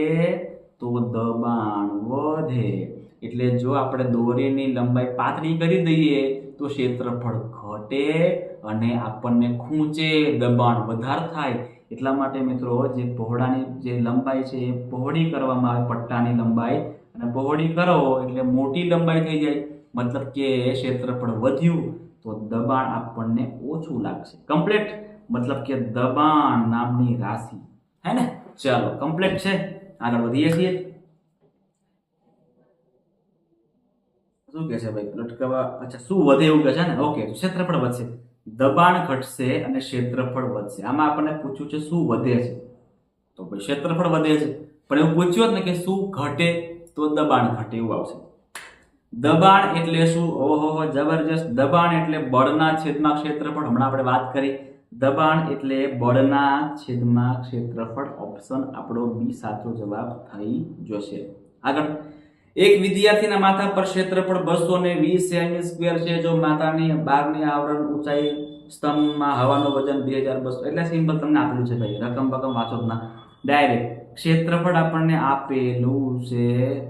તો દબાણ વધે. એટલે જો આપણે દોરીની લંબાઈ પાતળી કરી દઈએ તો ક્ષેત્રફળ ઘટે અને આપણને ખૂંચે, દબાણ વધારે થાય. એટલા માટે મિત્રો જે પહોળાની જે લંબાઈ છે એ પહોળી કરવામાં આવે, પટ્ટાની લંબાઈ, અને પહોળી કરો એટલે મોટી લંબાઈ થઈ જાય. મતલબ કે ક્ષેત્રફળ વધ્યું તો દબાણ આપણને ઓછું લાગશે. કમ્પ્લીટ? મતલબ કે દબાણ નામની રાશિ, હે ને? ચાલો કમ્પ્લીટ છે, આગળ વધીએ છીએ. શું કે છે ભાઈ? લટકાવવા, અચ્છા, શું વધે એવું કે છે ને? ઓકે, ક્ષેત્રફળ વધશે, દબાણ ઘટશે અને ક્ષેત્રફળ વધશે. આમાં આપણને પૂછ્યું છે શું વધે છે, તો ભાઈ ક્ષેત્રફળ વધે છે. પણ એવું પૂછ્યું જ ને કે શું ઘટે, તો દબાણ ઘટે એવું આવશે. દબાણ એટલે શું? ઓહો જબરજસ્ત. દબાણ એટલે બળના છેદમાં ક્ષેત્રફળ. હમણાં આપણે વાત કરી, દબાણ એટલે બળના છેદમાં ક્ષેત્રફળ. ઓપ્શન આપણો બી સાચો જવાબ થઈ જશે. આગળ, એક વિદ્યાર્થીના માથા પર ક્ષેત્રફળ 220 સેમી સ્ક્વેર છે. જો માથાની બહારની આવરણ ઊંચાઈ સ્તંભમાં હવાનું વજન 2200. એટલે સિમ્પલ તમને આપેલું છે ભાઈ, રકમ વાંચો જ ના, ડાયરેક્ટ ક્ષેત્રફળ આપણને આપેલું છે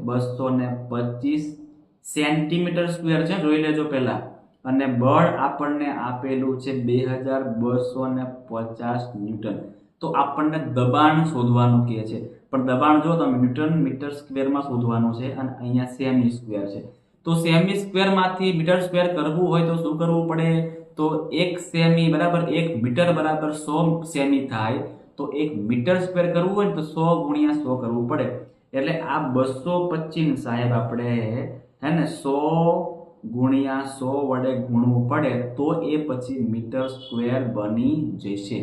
225 સેન્ટીમીટર સ્ક્વેર છે, જોઈ લેજો પહેલા. અને બળ આપણને આપેલું છે 2250 ન્યૂટન. તો આપણને દબાણ શોધવાનું કહે છે, પણ દબાણ જો તમે ન્યૂટન મીટર સ્ક્વેરમાં શોધવાનું છે અને અહીંયા સેમી સ્ક્વેર છે. તો સેમી સ્ક્વેરમાંથી મીટર સ્ક્વેર કરવું હોય તો શું કરવું પડે? તો 1 સેમી બરાબર 1 મીટર બરાબર 100 સેમી થાય. તો 1 મીટર સ્ક્વેર કરવું હોય તો 100 ગુણ્યા 100 કરવું પડે. એટલે આ 225 સાહેબ આપણે હે ને 100 ગુણ્યા 100 વડે ગુણવું પડે તો એ પછી મીટર સ્ક્વેર બની જશે.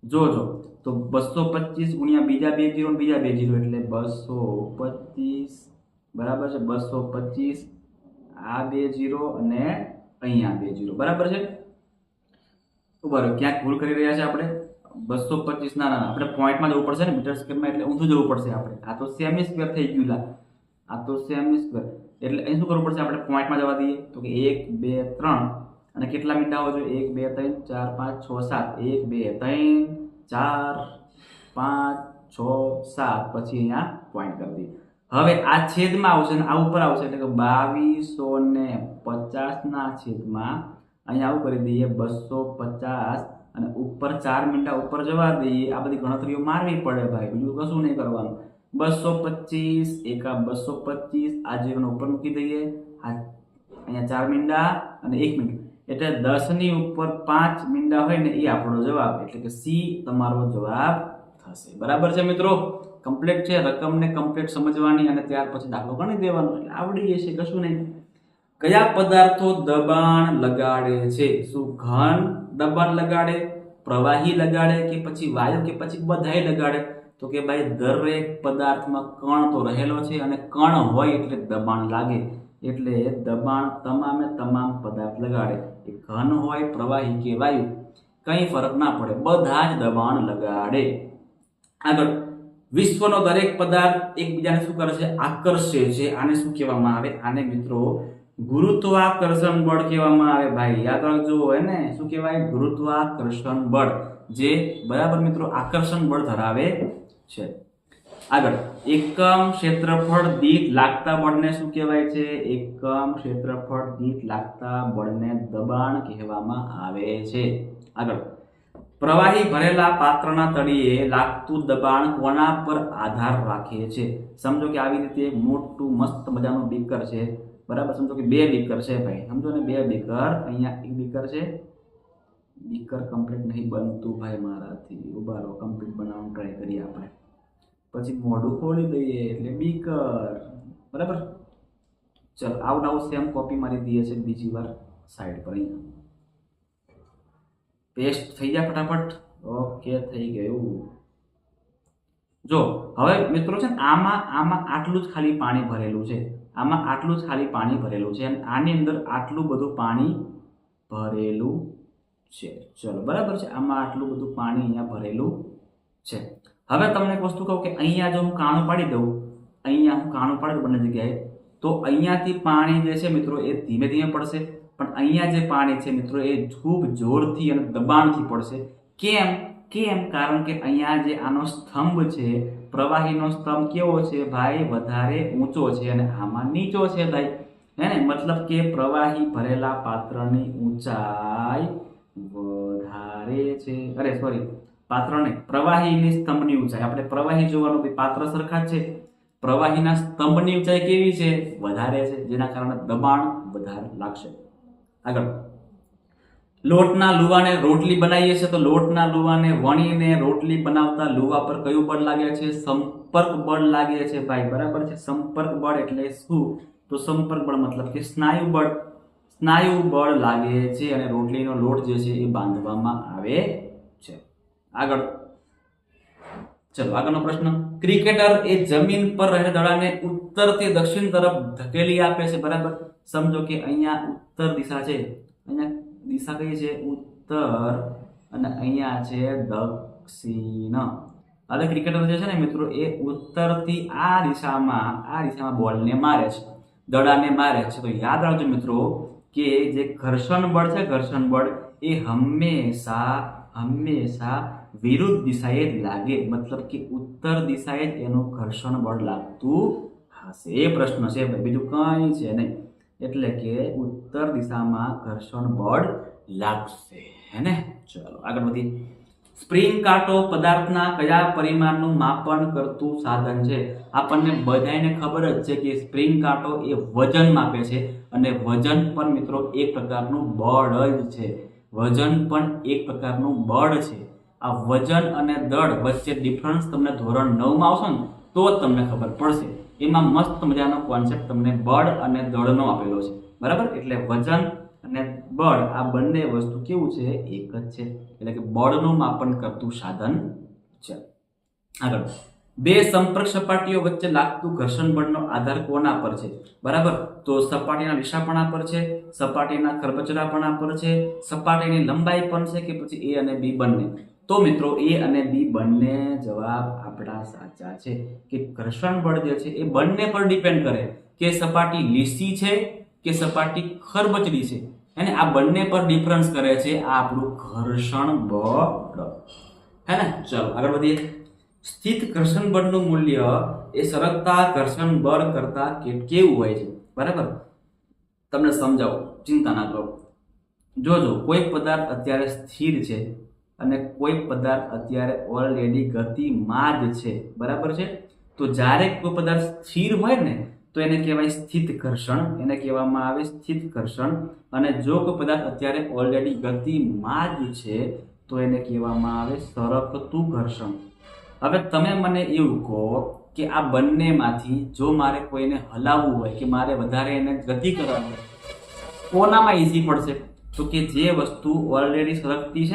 જોજો, તો 225 ગુણ્યા બીજા 2 0 બીજા 2 0 એટલે 225 બરાબર છે. 225 આ 2 0 અને અહીંયા 2 0 બરાબર છે. બરાબર, ક્યાંક ભૂલ કરી રહ્યા છે આપણે. 225 ના આપણે પોઈન્ટમાં જવું પડશે ને, મીટર સ્ક્વેરમાં, એટલે ઊંધું જવું પડશે આપણે. આ તો સેમી સ્ક્વેર થઈ ગયું લા, આ તો સેમી સ્ક્વેર. એટલે અહીં શું કરવું પડશે? આપણે પોઈન્ટમાં જવા દઈએ તો કે 1 2 3 અને કેટલા મીંડા હોવા જોઈએ? 1 2 3 4 5 6 7 1 2 3 4 5 6 7 પછી અહીંયા પોઈન્ટ કરી દઈએ. હવે આ છેદમાં આવશે ને આ ઉપર આવશે એટલે કે 2250 ના છેદમાં અહીંયા આવું કરી દઈએ 250 અને ઉપર 4 મીંડા ઉપર જવા દઈએ. આ બધી ગણતરીઓ મારવી પડે ભાઈ, બીજું કશું નહીં કરવાનું. 225 એકા 225 આ જીવન ઉપર મૂકી દઈએ. આ અહીંયા 4 મીંડા અને 1 મીંડું એટલે 10 ની ઉપર 5 મીંડા હોય ને એ આપણો જવાબ, એટલે કે સી તમારો જવાબ થશે. બરાબર છે મિત્રો? કમ્પ્લીટ છે. રકમને કમ્પ્લીટ સમજવાની અને ત્યાર પછી દાખલો ગણી દેવાનો એટલે આવડી જશે, કશું નહીં. કયા પદાર્થો દબાણ લગાડે છે? શું ઘન દબાણ લગાડે, પ્રવાહી લગાડે, કે પછી વાયુ, કે પછી બધાય લગાડે? તો કે ભાઈ દરેક પદાર્થમાં કણ તો રહેલો છે અને કણ હોય એટલે દબાણ લાગે. એટલે દબાણ તમામે તમામ પદાર્થ લગાડે, એ ઘન હોય, પ્રવાહી કે વાયુ, કંઈ ફરક ના પડે, બધા જ દબાણ લગાડે. આગળ, વિશ્વનો દરેક પદાર્થ એકબીજાને શું કરે છે? આકર્ષે છે. આને શું કહેવામાં આવે? આને મિત્રો ગુરુત્વાકર્ષણ બળ કહેવામાં આવે. ભાઈ યાદ રાખજો, હે ને? શું કહેવાય? ગુરુત્વાકર્ષણ બળ, જે બરાબર મિત્રો આકર્ષણ બળ ધરાવે છે. આગળ એકમ ક્ષેત્રફળ દીઠ લાગતા બળને શું કહેવાય છે? એકમ ક્ષેત્રફળ દીઠ લાગતા બળને દબાણ કહેવામાં આવે છે. આગળ પ્રવાહી ભરેલા પાત્રના તળિયે લાગતું દબાણ કોના પર આધાર રાખે છે? સમજો કે આવી રીતે મોટું મસ્ત મજાનું બીકર છે, બરાબર. સમજો કે 2 બીકર છે ભાઈ, સમજો ને 2 બીકર, અહીંયા એક બીકર છે. બીકર કમ્પ્લીટ નહીં બનતું ભાઈ મારાથી, ઉભા રહો, કમ્પ્લીટ બનાવવાનું ટ્રાય કરીએ આપણે. પછી મોઢું ખોલી દઈએ એટલે બીકર, બરાબર. ચલ આવું સેમ કોપી મારી દઈએ છે બીજી વાર સાઈડ પર. અહીંયા પેસ્ટ થઈ જાય ફટાફટ. ઓકે, થઈ ગયું. જો હવે મિત્રો છે ને આમાં આટલું જ ખાલી પાણી ભરેલું છે, આમાં આટલું જ ખાલી પાણી ભરેલું છે, અને આની અંદર આટલું બધું પાણી ભરેલું છે. ચલો બરાબર છે, આમાં આટલું બધું પાણી અહીંયા ભરેલું છે. હવે તમને એક વસ્તુ કહું કે અહીંયા જો હું કાણું પાડી દઉં, અહીંયા હું કાણું પાડી દઉં બંને જગ્યાએ, તો અહીંયાથી પાણી જે છે મિત્રો એ ધીમે ધીમે પડશે, પણ અહીંયા જે પાણી છે મિત્રો એ ખૂબ જોરથી અને દબાણથી પડશે. કેમ? કારણ કે અહીંયા જે આનો સ્તંભ છે, પ્રવાહીનો સ્તંભ કેવો છે ભાઈ? વધારે ઊંચો છે, અને આમાં નીચો છે ભાઈ, હે ને. મતલબ કે પ્રવાહી ભરેલા પાત્રની ઊંચાઈ વધારે છે. અરે સોરી, પાત્ર નહીં, પ્રવાહીની સ્તંભની ઊંચાઈ. આપણે પ્રવાહી જોવાનું, પાત્ર સરખા છે, પ્રવાહીના સ્તંભની ઊંચાઈ કેવી છે? વધારે છે, જેના કારણે દબાણ વધારે લાગશે. આગળ લોટના લુવાને રોટલી બનાવીએ છીએ, તો લોટના લુવાને વણીને રોટલી બનાવતા લુવા પર કયું બળ લાગે છે? સંપર્ક બળ લાગે છે ભાઈ, બરાબર છે. સંપર્ક બળ એટલે શું? તો સંપર્ક બળ મતલબ કે સ્નાયુ બળ લાગે છે, અને રોટલીનો લોટ જે છે એ બાંધવામાં આવે છે. આગળ ચલો આગળનો પ્રશ્ન. ક્રિકેટર એ જમીન પર રહેલા દડાને ઉત્તરથી દક્ષિણ તરફ ધકેલી આપે છે, બરાબર. સમજો કે અહીંયા ઉત્તર દિશા છે, અહીંયા દિશા કઈ છે? ઉત્તર, અને અહીંયા છે દક્ષિણ. હવે ક્રિકેટર જે છે ને મિત્રો એ ઉત્તરથી આ દિશામાં બોલને મારે છે, દડાને મારે છે. તો યાદ રાખજો મિત્રો કે જે ઘર્ષણ બળ છે, ઘર્ષણ બળ એ હંમેશા વિરુદ્ધ દિશાએ જ લાગે, મતલબ કે ઉત્તર દિશાએ જ એનું ઘર્ષણ બળ લાગતું હશે. એ પ્રશ્ન છે, બીજું કંઈ છે નહીં. એટલે કે ઉત્તર દિશામાં ઘર્ષણ બળ લાગશે, હે ને. ચલો આગળ વધીએ. સ્પ્રિંગ કાંટો પદાર્થના કયા પરિમાણનું માપન કરતું સાધન છે? આપણને બધાને ખબર જ છે કે સ્પ્રિંગ કાંટો એ વજન માપે છે, અને વજન પણ મિત્રો એક પ્રકારનું બળ જ છે. વજન પણ એક પ્રકારનું બળ છે. આ વજન અને દળ વચ્ચે ડિફરન્સ તમને ધોરણ 9 માં આવશો ને તો જ તમને ખબર પડશે. એમાં મસ્ત મજાનો કોન્સેપ્ટ તમને બળ અને દળનો આપેલો છે, બરાબર. એટલે વજન અને બળ આ બંને વસ્તુ કેવું છે? એક જ છે. એટલે કે બળનું માપન કરતું સાધન છે. આગળ બે સંપર્ક સપાટીઓ વચ્ચે લાગતું ઘર્ષણ બળનો આધાર કોના પર છે? બરાબર. તો સપાટીના વિશાળપણા પર છે, સપાટીના ખરબચડાપણા પર છે, સપાટીની લંબાઈ પર છે, કે પછી એ અને બી બંને? તો મિત્રો એ અને બી બંને જવાબ આપણા સાચા છે. કે ઘર્ષણ બળ જે છે એ બંને પર ડિપેન્ડ કરે કે સપાટી લીસી છે કે સપાટી ખરબચડી છે, અને આ બંને પર ડિફરન્સ કરે છે આ આપણું ઘર્ષણ બળ, હે ને. ચલો આગળ વધીએ. સ્થિત ઘર્ષણ બળનું મૂલ્ય એ સરકતા ઘર્ષણ બળ કરતા કેવું હોય છે? બરાબર, તમને સમજાવું, ચિંતા ના કરો. જોજો, કોઈ પદાર્થ અત્યારે સ્થિર છે અને કોઈ પદાર્થ અત્યારે ઓલરેડી ગતિમાં જ છે, બરાબર છે. તો જ્યારે કોઈ પદાર્થ સ્થિર હોય ને તો એને કહેવાય સ્થિત ઘર્ષણ, એને કહેવામાં આવે સ્થિત ઘર્ષણ. અને જો કોઈ પદાર્થ અત્યારે ઓલરેડી ગતિમાં જ છે તો એને કહેવામાં આવે સરકતું ઘર્ષણ. હવે તમે મને એવું કહો કે આ બંનેમાંથી જો મારે કોઈને હલાવવું હોય કે મારે વધારે એને ગતિ કરવાની હોય, કોનામાં ઈઝી પડશે? તો કે જે વસ્તુ ઓલરેડી સરકતી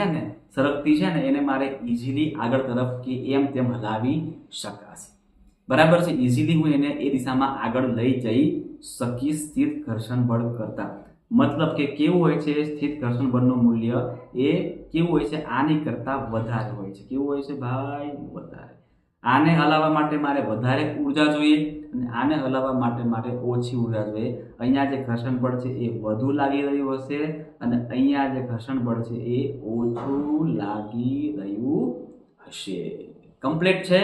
છે ને એને મારે ઇઝીલી આગળ તરફ કે એમ તેમ હલાવી શકાશે, બરાબર છે. ઇઝીલી હું એને એ દિશામાં આગળ લઈ જઈ શકીશ સ્થિત ઘર્ષણ બળ કરતા. મતલબ કે કેવું હોય છે? સ્થિત ઘર્ષણ બળનું મૂલ્ય એ કેવું હોય છે? આની કરતા વધારે હોય છે. કેવું હોય છે ભાઈ? વધારે. આને હલાવવા માટે મારે વધારે ઉર્જા જોઈએ અને આને હલાવવા માટે ઓછી ઉર્જા જોઈએ. અહીંયા જે ઘર્ષણ બળ છે એ વધુ લાગી રહ્યું હશે અને અહીંયા જે ઘર્ષણ બળ છે એ ઓછું લાગી રહ્યું હશે. કમ્પ્લીટ છે?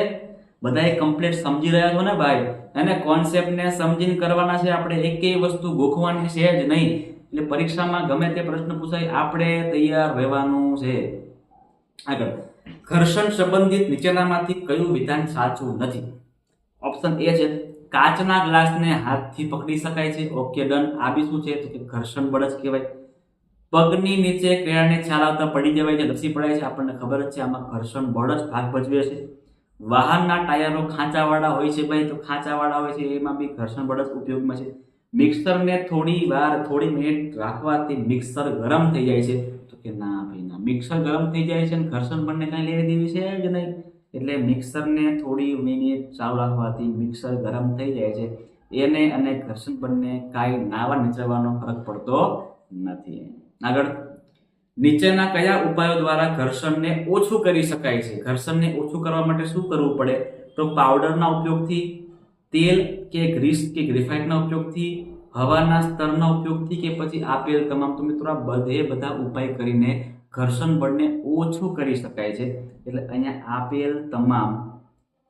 બધાએ કમ્પ્લીટ સમજી રહ્યા છો ને ભાઈ? અને કોન્સેપ્ટને સમજીને કરવાના છે આપણે, એકેય વસ્તુ ગોખવાની છે જ નહીં. એટલે પરીક્ષામાં ગમે તે પ્રશ્ન પૂછાય આપણે તૈયાર રહેવાનું છે. આગળ, ઘર્ષણ સંબંધિત નીચેનામાંથી કયું વિધાન સાચું નથી? ઓપ્શન એ છે કાચના ગ્લાસને હાથથી પકડી શકાય છે. Okay, done. આ બી શું છે? તો કે ઘર્ષણ બળ જ કહેવાય. પગની નીચે કેળાને છાલ આવતા પડી જવાય છે, લપસી પડાય છે, આપણને ખબર જ છે. આમાં ઘર્ષણ બળ જ ભાગ ભજવે છે. વાહનના ટાયરો ખાંચાવાળા હોય છે ભાઈ, તો ખાંચાવાળા હોય છે એમાં બી ઘર્ષણ બળ જ ઉપયોગમાં છે. મિક્સરને થોડી મિનિટ રાખવાથી મિક્સર ગરમ થઈ જાય છે, તો કે ના ભાઈ ના, મિક્સર ગરમ થઈ જાય છે અને ઘર્ષણ બળને કાંઈ લેવી દેવી છે જ નહીં. એટલે મિક્સરને થોડી મિનિટ ચાલુ રાખવાથી મિક્સર ગરમ થઈ જાય છે, એને અને ઘર્ષણ બળને કાંઈ નાવા નીચરવાનો ફરક પડતો નથી. આગળ, નીચેના કયા ઉપાયો દ્વારા ઘર્ષણને ઓછું કરી શકાય છે? ઘર્ષણને ઓછું કરવા માટે શું કરવું પડે? તો પાવડરના ઉપયોગથી, તેલ કે ગ્રીસ કે ગ્રેફાઇટના ઉપયોગથી, હવાના સ્તરના ઉપયોગથી, કે પછી આપેલ તમામ. તો મિત્રો આ બધા ઉપાય કરીને ઘર્ષણ બળને ઓછું કરી શકાય છે. એટલે અહીંયા આપેલ તમામ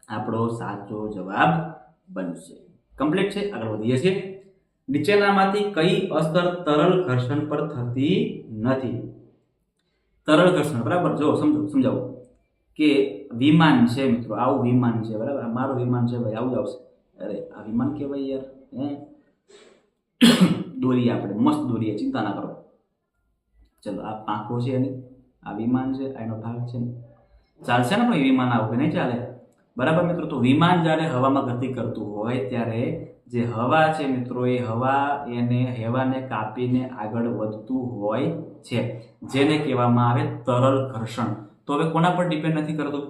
આપણો સાચો જવાબ બનશે. કમ્પ્લીટ છે. આગળ વધીએ છીએ. નીચેનામાંથી કઈ અસર તરલ ઘર્ષણ પર થતી નથી? તરલ ઘર્ષણ, બરાબર, જો સમજાવો કે વિમાન છે મિત્રો, આવું વિમાન છે, બરાબર, મારું વિમાન છે ભાઈ, આવું જ આવશે. અરે આ વિમાન કેવાય યાર, દોરીએ આપણે, મસ્ત દોરીએ, ચિંતા ના કરો. ચલો, આ પાંખો છે એની, આ વિમાન છે, એનો ભાગ છે, ચાલશે ને ભાઈ વિમાન? આવું કે નહીં ચાલે? બરાબર મિત્રો. તો વિમાન જ્યારે હવામાં ગતિ કરતું હોય ત્યારે જે હવા છે મિત્રો, એ હવાને કાપીને આગળ વધતું હોય છે, જેને કહેવામાં આવે તરલ ઘર્ષણ. તો હવે કોના પર ડિપેન્ડ નથી કરતું?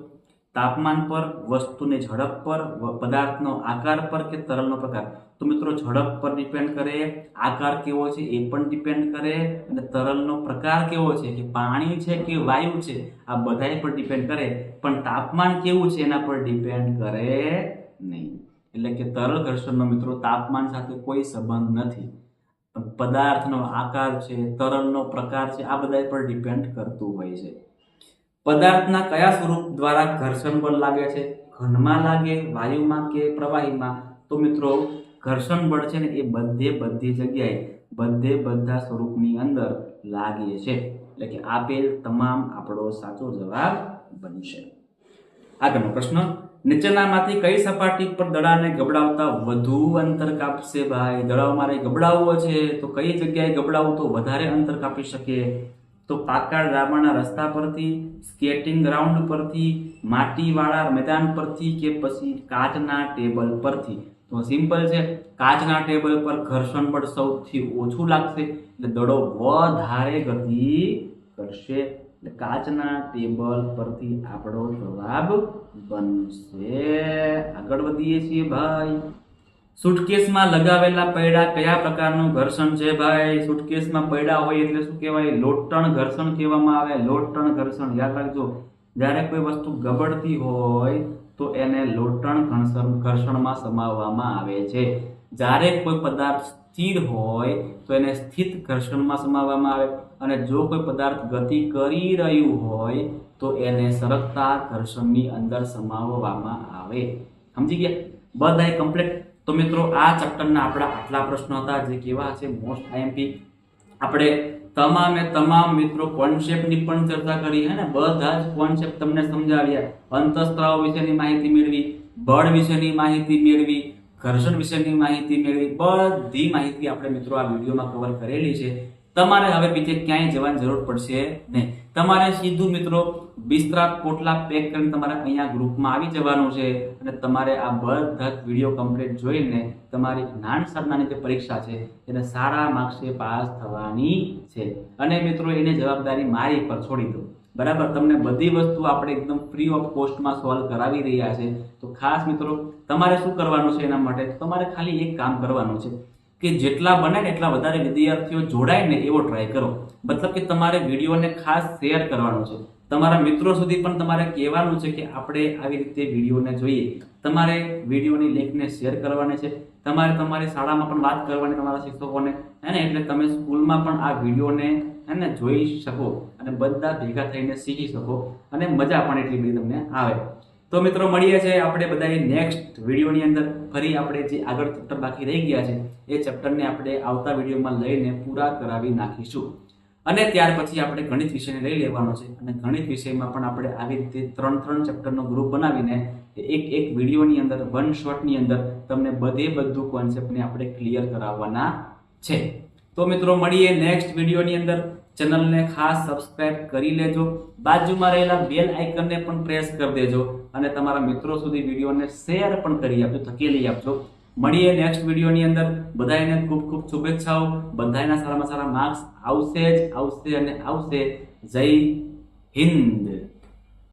તાપમાન પર, વસ્તુની ઝડપ પર, પદાર્થનો આકાર પર, કે તરલનો પ્રકાર? તો મિત્રો ઝડપ પર ડિપેન્ડ કરે, આકાર કેવો છે એ પણ ડિપેન્ડ કરે, અને તરલનો પ્રકાર કેવો છે, કે પાણી છે કે વાયુ છે, આ બધાય પર ડિપેન્ડ કરે. પણ તાપમાન કેવું છે એના પર ડિપેન્ડ કરે નહીં. એટલે કે તરલ ઘર્ષણનો મિત્રો તાપમાન સાથે કોઈ સંબંધ નથી. પદાર્થનો આકાર છે, તરલનો પ્રકાર છે, આ બધા પર ડિપેન્ડ કરતું હોય છે. પદાર્થના કયા સ્વરૂપ દ્વારા ઘર્ષણ બળ લાગે છે? ઘનમાં લાગે, વાયુમાં કે પ્રવાહીમાં? તો મિત્રો ઘર્ષણ બળ છે ને એ બધી જગ્યાએ બધા સ્વરૂપની અંદર લાગે છે. એટલે કે આપેલ તમામ આપણો સાચો જવાબ બનશે. આગળનો પ્રશ્ન, નીચેનામાંથી કઈ સપાટી પર દડાને ગબડાવતા વધુ અંતર કાપશે? ભાઈ દડાઓ મારે ગબડાવવો છે તો કઈ જગ્યાએ ગબડાવવું તો વધારે અંતર કાપી શકે? તો પાકા ડામરના રસ્તા પરથી, સ્કેટિંગ ગ્રાઉન્ડ પરથી, માટીવાળા મેદાન પરથી, કે પછી કાચના ટેબલ પરથી? તો સિમ્પલ છે, કાચના ટેબલ પર ઘર્ષણ બળ સૌથી ઓછું લાગશે, એટલે દડો વધારે ગતિ કરશે. એટલે કાચના ટેબલ પરથી આપણો જવાબ બનશે. આગળ વધીએ છીએ ભાઈ. સુટકેસમાં લગાવેલા પૈડા કયા પ્રકારનું ઘર્ષણ છે? ભાઈ સુટકેસમાં પૈડા હોય એટલે શું કહેવાય? લોટણ ઘર્ષણ કહેવામાં આવે. લોટણ ઘર્ષણ યાદ રાખજો. જ્યારે કોઈ વસ્તુ ગબડતી હોય તો એને લોટણ ઘર્ષણમાં સમાવવામાં આવે છે. જ્યારે કોઈ પદાર્થ સ્થિર હોય તો એને સ્થિત ઘર્ષણમાં સમાવવામાં આવે, અને જો કોઈ પદાર્થ ગતિ કરી રહ્યું હોય તો એને સરકતા ઘર્ષણની અંદર સમાવવામાં આવે. સમજી ગયા? બધાય કમ્પ્લીટ. તો મિત્રો આ ચેપ્ટરના આપણા આટલા પ્રશ્નો હતા, જે કેવા છે મોસ્ટ આઈએમપી. આપણે તમામ મિત્રો કોન્સેપ્ટની પણ ચર્ચા કરી હે ને, બધા જ કોન્સેપ્ટ તમને સમજાવ્યા. અંતઃસ્ત્રાવ વિશેની માહિતી મેળવી, બળ વિશેની માહિતી મેળવી, ઘર્ષણ વિશેની માહિતી મેળવી, બધી માહિતી આપણે મિત્રો આ વિડીયોમાં કવર કરેલી છે. તમારે હવે બીજે ક્યાંય જવાની જરૂર પડશે નહીં. તમારે સીધું મિત્રો બિસ્તરા પોટલા પેક કરીને તમારે અહીંયા ગ્રુપમાં આવી જવાનું છે, અને તમારે આ બધા જ વિડીયો કમ્પ્લીટ જોઈને તમારી જ્ઞાન સાધનાની જે પરીક્ષા છે એને સારા માર્ક્સે પાસ થવાની છે. અને મિત્રો એની જવાબદારી મારી પર છોડી દો, બરાબર? તમને બધી વસ્તુ આપણે એકદમ ફ્રી ઓફ કોસ્ટમાં સોલ્વ કરાવી રહ્યા છે. તો ખાસ મિત્રો તમારે શું કરવાનું છે? એના માટે તમારે ખાલી એક કામ કરવાનું છે કે જેટલા બને ને એટલા વધારે વિદ્યાર્થીઓ જોડાય ને એવો ટ્રાય કરો. મતલબ કે તમારે વિડીયોને ખાસ શેર કરવાનું છે. તમારા મિત્રો સુધી પણ તમારે કહેવાનું છે કે આપણે આવી રીતે વિડીયોને જોઈએ. તમારે વિડીયોની લિંકને શેર કરવાની છે. તમારે તમારી શાળામાં પણ વાત કરવાની, તમારા શિક્ષકોને, હે ને? એટલે તમે સ્કૂલમાં પણ આ વિડીયોને હે ને જોઈ શકો અને બધા ભેગા થઈને શીખી શકો, અને મજા પણ એટલી બધી તમને આવે. તો મિત્રો મળીએ છે આપણે બધાએ નેક્સ્ટ વિડીયોની અંદર. ફરી આપણે જે આગળ ચેપ્ટર બાકી રહી ગયા છે એ ચેપ્ટરને આપણે આવતા વિડીયોમાં લઈને પૂરા કરાવી નાખીશું. અને ત્યાર પછી આપણે ગણિત વિષયને લઈ લેવાનો છે અને ગણિત વિષયમાં પણ આપણે આવી રીતે 3 ચેપ્ટરનો ગ્રુપ બનાવીને એક વિડીયોની અંદર વન શોટની અંદર તમને બધું કોન્સેપ્ટને આપણે ક્લિયર કરાવવાના છે. તો મિત્રો મળીએ નેક્સ્ટ વિડીયોની અંદર. ચેનલને ખાસ સબસ્ક્રાઇબ કરી લેજો, બાજુમાં રહેલા બેલ આઇકનને પણ પ્રેસ કરી દેજો અને તમારા મિત્રો સુધી વિડીયોને શેર પણ કરી આપજો, ધકેલી આપજો. મળીએ નેક્સ્ટ વિડીયોની અંદર. બધાને ખૂબ ખૂબ શુભેચ્છાઓ. બધાના સારામાં સારા માર્ક્સ આવશે જ આવશે અને આવશે. જય હિન્દ.